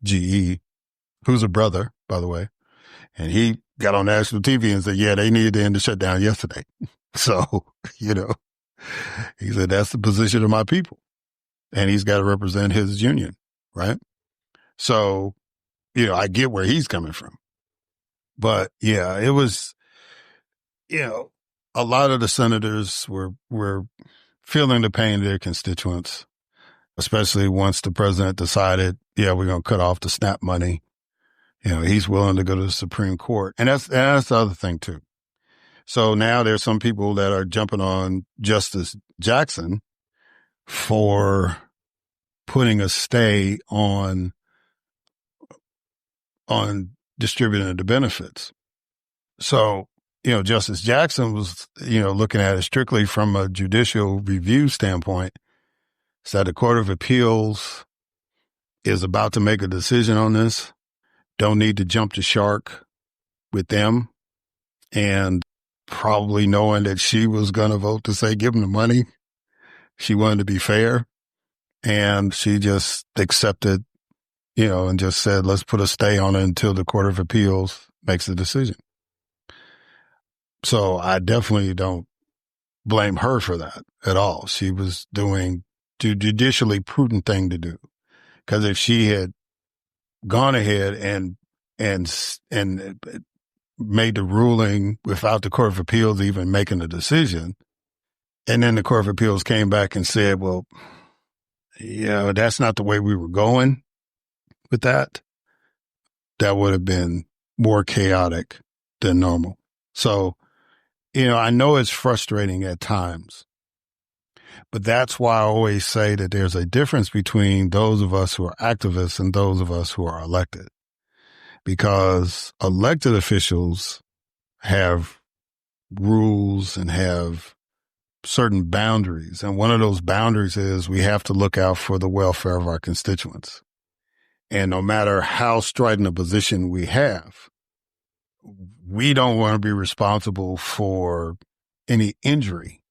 AFGE, who's a brother, by the way. And he got on national TV and said, yeah, they needed to end the shutdown yesterday. So, he said, that's the position of my people. And he's got to represent his union, right? So, I get where he's coming from. But yeah, it was, a lot of the senators were feeling the pain of their constituents, especially once the president decided, yeah, we're going to cut off the SNAP money. He's willing to go to the Supreme Court. And that's the other thing too. So now there's some people that are jumping on Justice Jackson for putting a stay on distributing the benefits. So, Justice Jackson was, looking at it strictly from a judicial review standpoint. So the Court of Appeals is about to make a decision on this. Don't need to jump the shark with them. And probably knowing that she was going to vote to say, give them the money. She wanted to be fair. And she just accepted, and just said, let's put a stay on it until the Court of Appeals makes a decision. So I definitely don't blame her for that at all. She was doing the judicially prudent thing to do. Because if she had gone ahead and made the ruling without the Court of Appeals even making a decision, and then the Court of Appeals came back and said, well, yeah, that's not the way we were going with that, that would have been more chaotic than normal. So, I know it's frustrating at times, but that's why I always say that there's a difference between those of us who are activists and those of us who are elected. Because elected officials have rules and have certain boundaries. And one of those boundaries is we have to look out for the welfare of our constituents. And no matter how strident a position we have, we don't want to be responsible for any injury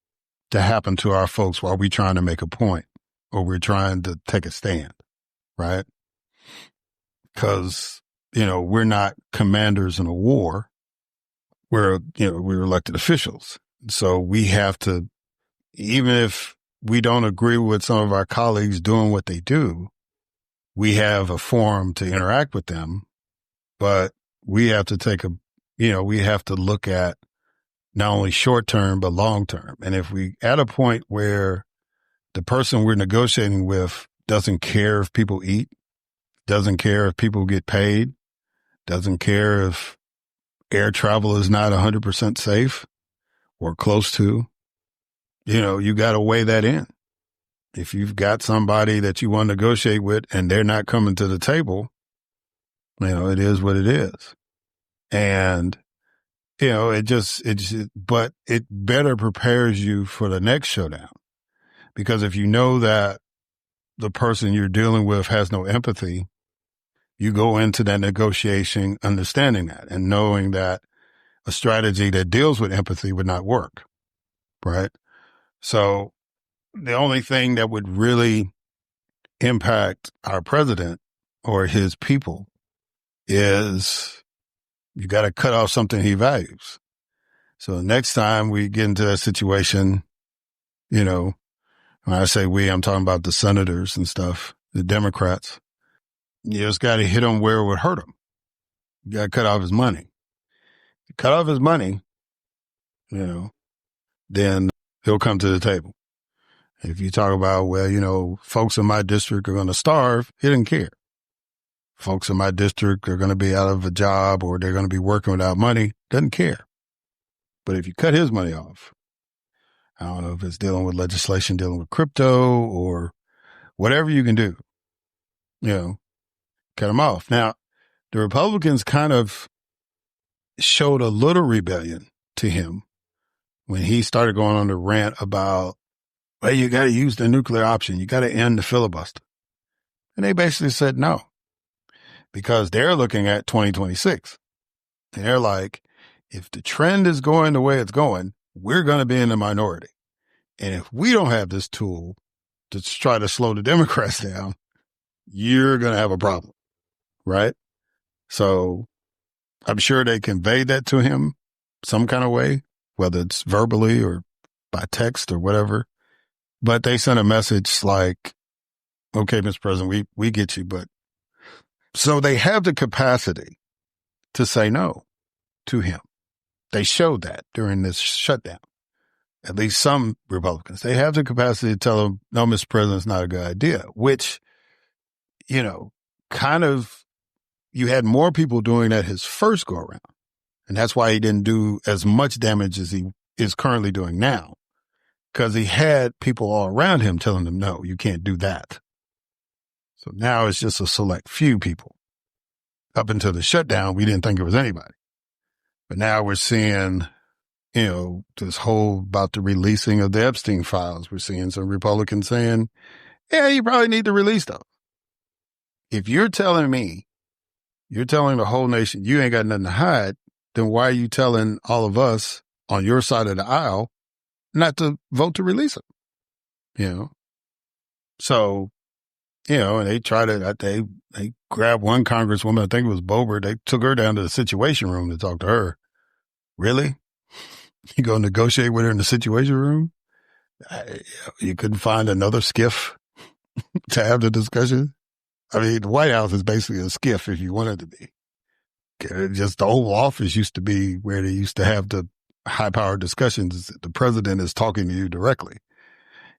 to happen to our folks while we're trying to make a point or we're trying to take a stand, right? Because, we're not commanders in a war. We're elected officials. So we have to, even if we don't agree with some of our colleagues doing what they do, we have a forum to interact with them, but we have to we have to look at not only short term, but long term. And if we at a point where the person we're negotiating with doesn't care if people eat, doesn't care if people get paid, doesn't care if air travel is not 100% safe or close to, you got to weigh that in. If you've got somebody that you want to negotiate with and they're not coming to the table, it is what it is. And, but it better prepares you for the next showdown. Because if you know that the person you're dealing with has no empathy, you go into that negotiation understanding that and knowing that a strategy that deals with empathy would not work, right? So the only thing that would really impact our president or his people is you got to cut off something he values. So next time we get into that situation, you know, when I say we, I'm talking about the senators and stuff, the Democrats. You just got to hit him where it would hurt him. You got to cut off his money. Cut off his money, you know, then he'll come to the table. If you talk about, well, you know, folks in my district are going to starve, he doesn't care. Folks in my district are going to be out of a job or they're going to be working without money, doesn't care. But if you cut his money off, I don't know if it's dealing with legislation, dealing with crypto or whatever you can do, you know, cut him off. Now, the Republicans kind of showed a little rebellion to him when he started going on the rant about, well, you got to use the nuclear option. You got to end the filibuster. And they basically said no, because they're looking at 2026. And they're like, if the trend is going the way it's going, we're going to be in the minority. And if we don't have this tool to try to slow the Democrats down, you're going to have a problem, right? So I'm sure they conveyed that to him some kind of way, whether it's verbally or by text or whatever. But they sent a message like, okay, Mr. President, we get you. But so they have the capacity to say no to him. They showed that during this shutdown. At least some Republicans, they have the capacity to tell him, no, Mr. President, it's not a good idea, which, you know, kind of, you had more people doing that his first go around. And that's why he didn't do as much damage as he is currently doing now, because he had people all around him telling him, no, you can't do that. So now it's just a select few people. Up until the shutdown, we didn't think it was anybody. But now we're seeing, you know, this whole about the releasing of the Epstein files. We're seeing some Republicans saying, yeah, you probably need to release those. If you're telling me, you're telling the whole nation you ain't got nothing to hide, then why are you telling all of us on your side of the aisle not to vote to release them? You know? So, you know, and they try to, they grabbed one congresswoman, I think it was Boebert, they took her down to the Situation Room to talk to her. Really? You go negotiate with her in the Situation Room? You couldn't find another skiff to have the discussion? I mean, the White House is basically a skiff if you want it to be. Just the Oval Office used to be where they used to have the high-powered discussions. The president is talking to you directly.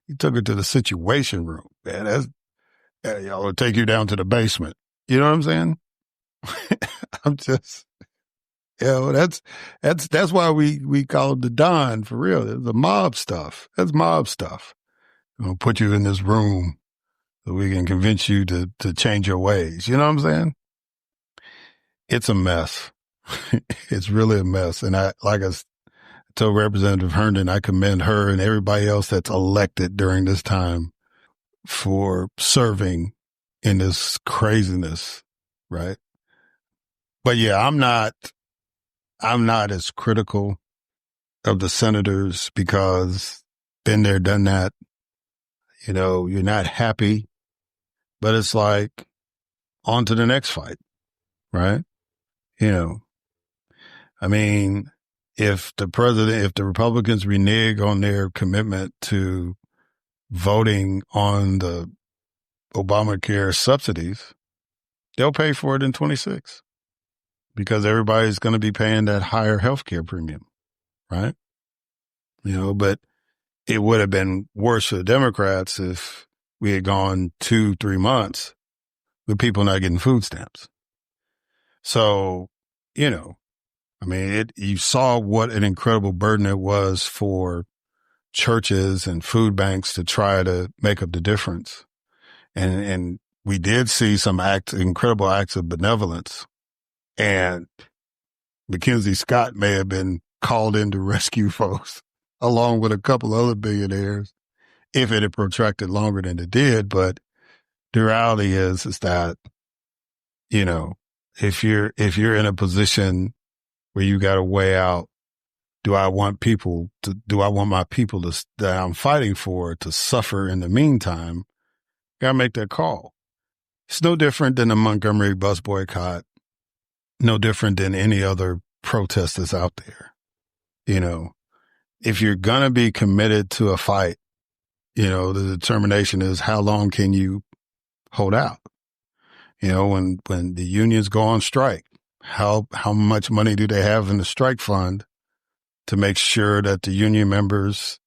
He took her to the Situation Room. Man, y'all will take you down to the basement. You know what I'm saying? I'm just, you know, that's why we call it the Don for real. It's the mob stuff. That's mob stuff. I'm going to put you in this room so we can convince you to change your ways. You know what I'm saying? It's a mess. It's really a mess. And I told Representative Herndon, I commend her and everybody else that's elected during this time for serving in this craziness, right? But yeah, I'm not as critical of the senators because been there, done that. You know, you're not happy, but it's like on to the next fight, right? You know, I mean, if the Republicans renege on their commitment to voting on the Obamacare subsidies, they'll pay for it in 26 because everybody's going to be paying that higher healthcare premium, right? You know, but it would have been worse for the Democrats if we had gone 2-3 months with people not getting food stamps. So, you know, I mean, you saw what an incredible burden it was for churches and food banks to try to make up the difference. And we did see some incredible acts of benevolence. And Mackenzie Scott may have been called in to rescue folks along with a couple other billionaires if it had protracted longer than it did. But the reality is that, you know, if you're in a position where you got to weigh out Do I want my people that I'm fighting for to suffer in the meantime? Gotta make that call. It's no different than the Montgomery bus boycott. No different than any other protest that's out there. If you're going to be committed to a fight, the determination is how long can you hold out? When the unions go on strike, how much money do they have in the strike fund to make sure that the union members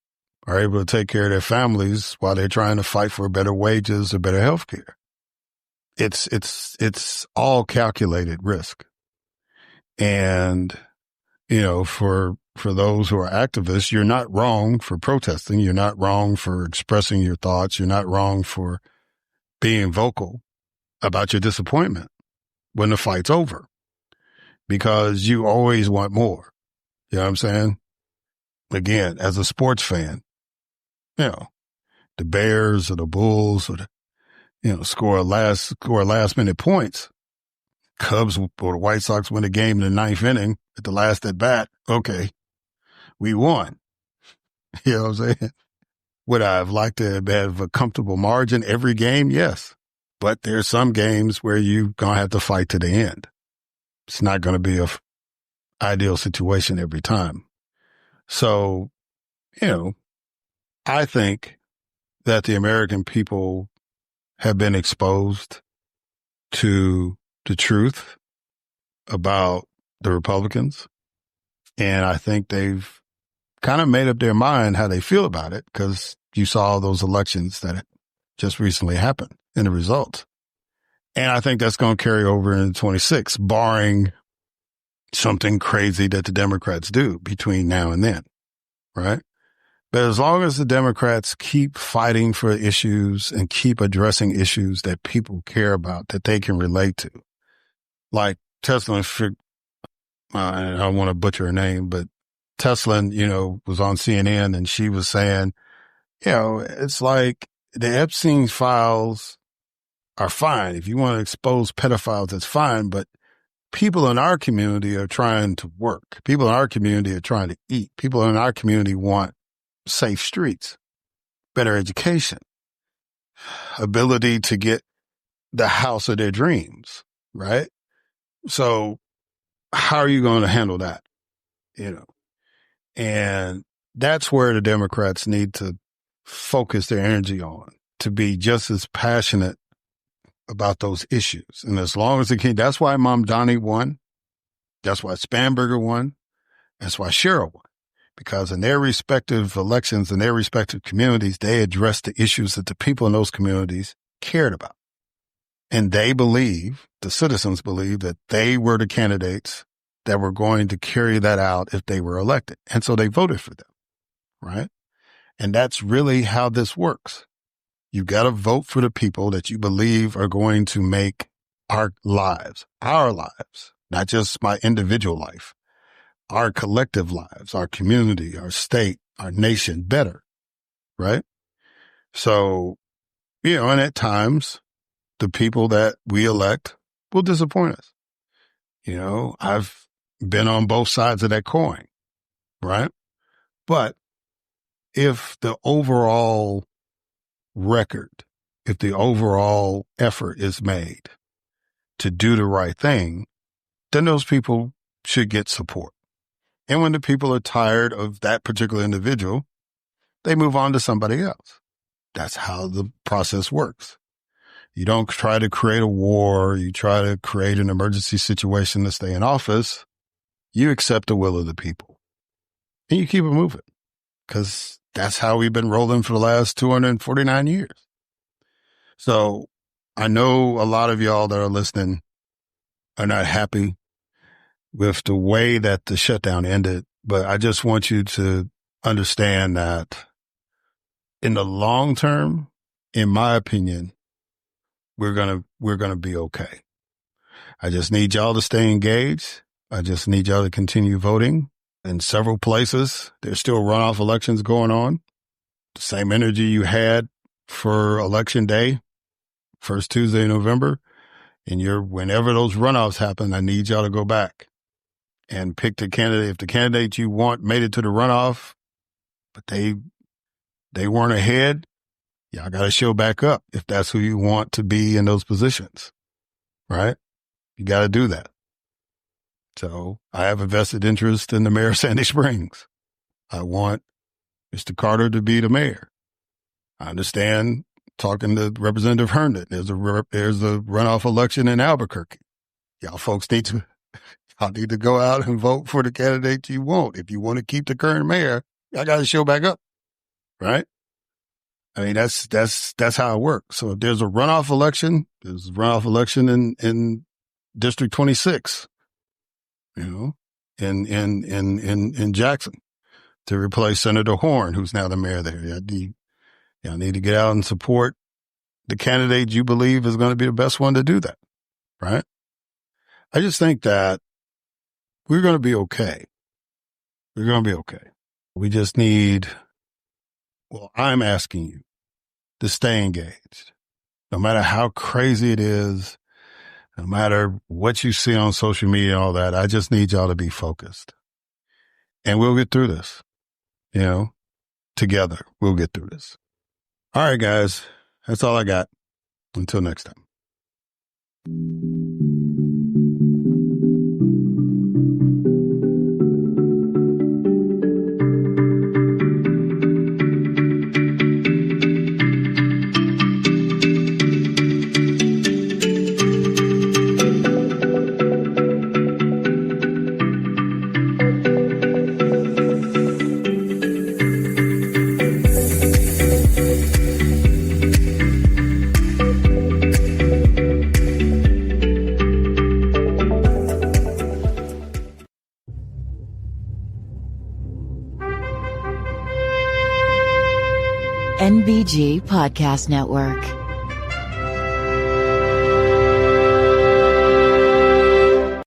are able to take care of their families while they're trying to fight for better wages or better health care? It's all calculated risk. And, for those who are activists, you're not wrong for protesting. You're not wrong for expressing your thoughts. You're not wrong for being vocal about your disappointment when the fight's over, because you always want more. You know what I'm saying? Again, as a sports fan, the Bears or the Bulls or score last minute points. Cubs or the White Sox win a game in the ninth inning at the last at bat. Okay, we won. You know what I'm saying? Would I have liked to have a comfortable margin every game? Yes. But there's some games where you're going to have to fight to the end. It's not going to be an ideal situation every time. So, I think that the American people have been exposed to the truth about the Republicans. And I think they've kind of made up their mind how they feel about it, because you saw those elections that just recently happened and the results. And I think that's going to carry over into 26, barring something crazy that the Democrats do between now and then, right? But as long as the Democrats keep fighting for issues and keep addressing issues that people care about, that they can relate to, like Tesla, I don't want to butcher her name, but Tesla, was on CNN and she was saying, it's like the Epstein files are fine. If you want to expose pedophiles, that's fine. But people in our community are trying to work. People in our community are trying to eat. People in our community want safe streets, better education, ability to get the house of their dreams, right? So how are you going to handle that? And that's where the Democrats need to focus their energy on, to be just as passionate about those issues. And as long as they can, that's why Mamdani won. That's why Spanberger won. That's why Cheryl won. Because in their respective elections, in their respective communities, they addressed the issues that the people in those communities cared about. And they believe, the citizens believe, that they were the candidates that were going to carry that out if they were elected. And so they voted for them, right? And that's really how this works. You got to vote for the people that you believe are going to make our lives, not just my individual life, our collective lives, our community, our state, our nation better, right? So, and at times, the people that we elect will disappoint us. I've been on both sides of that coin, right? But if the overall record, if the overall effort is made to do the right thing, then those people should get support. And when the people are tired of that particular individual, they move on to somebody else. That's how the process works. You don't try to create a war. You try to create an emergency situation to stay in office. You accept the will of the people and you keep it moving, because that's how we've been rolling for the last 249 years. So I know a lot of y'all that are listening are not happy with the way that the shutdown ended, but I just want you to understand that in the long term, in my opinion, we're going to be okay. I just need y'all to stay engaged. I just need y'all to continue voting. In several places, there's still runoff elections going on. The same energy you had for election day, first Tuesday in November, and whenever those runoffs happen, I need y'all to go back and pick the candidate. If the candidate you want made it to the runoff, but they weren't ahead, y'all got to show back up if that's who you want to be in those positions, right? You got to do that. So I have a vested interest in the mayor of Sandy Springs. I want Mr. Carter to be the mayor. I understand, talking to Representative Herndon, there's a runoff election in Albuquerque. Y'all folks need to go out and vote for the candidate you want. If you want to keep the current mayor, y'all got to show back up, right? I mean, that's how it works. So if there's a runoff election, there's a runoff election in District 26, in Jackson, to replace Senator Horn, who's now the mayor there. Y'all need to get out and support the candidate you believe is going to be the best one to do that, right? I just think that we're going to be okay. We're going to be okay. We just need, I'm asking you to stay engaged. No matter how crazy it is, no matter what you see on social media and all that, I just need y'all to be focused. And we'll get through this, together. We'll get through this. All right, guys, that's all I got. Until next time. NBG Podcast Network.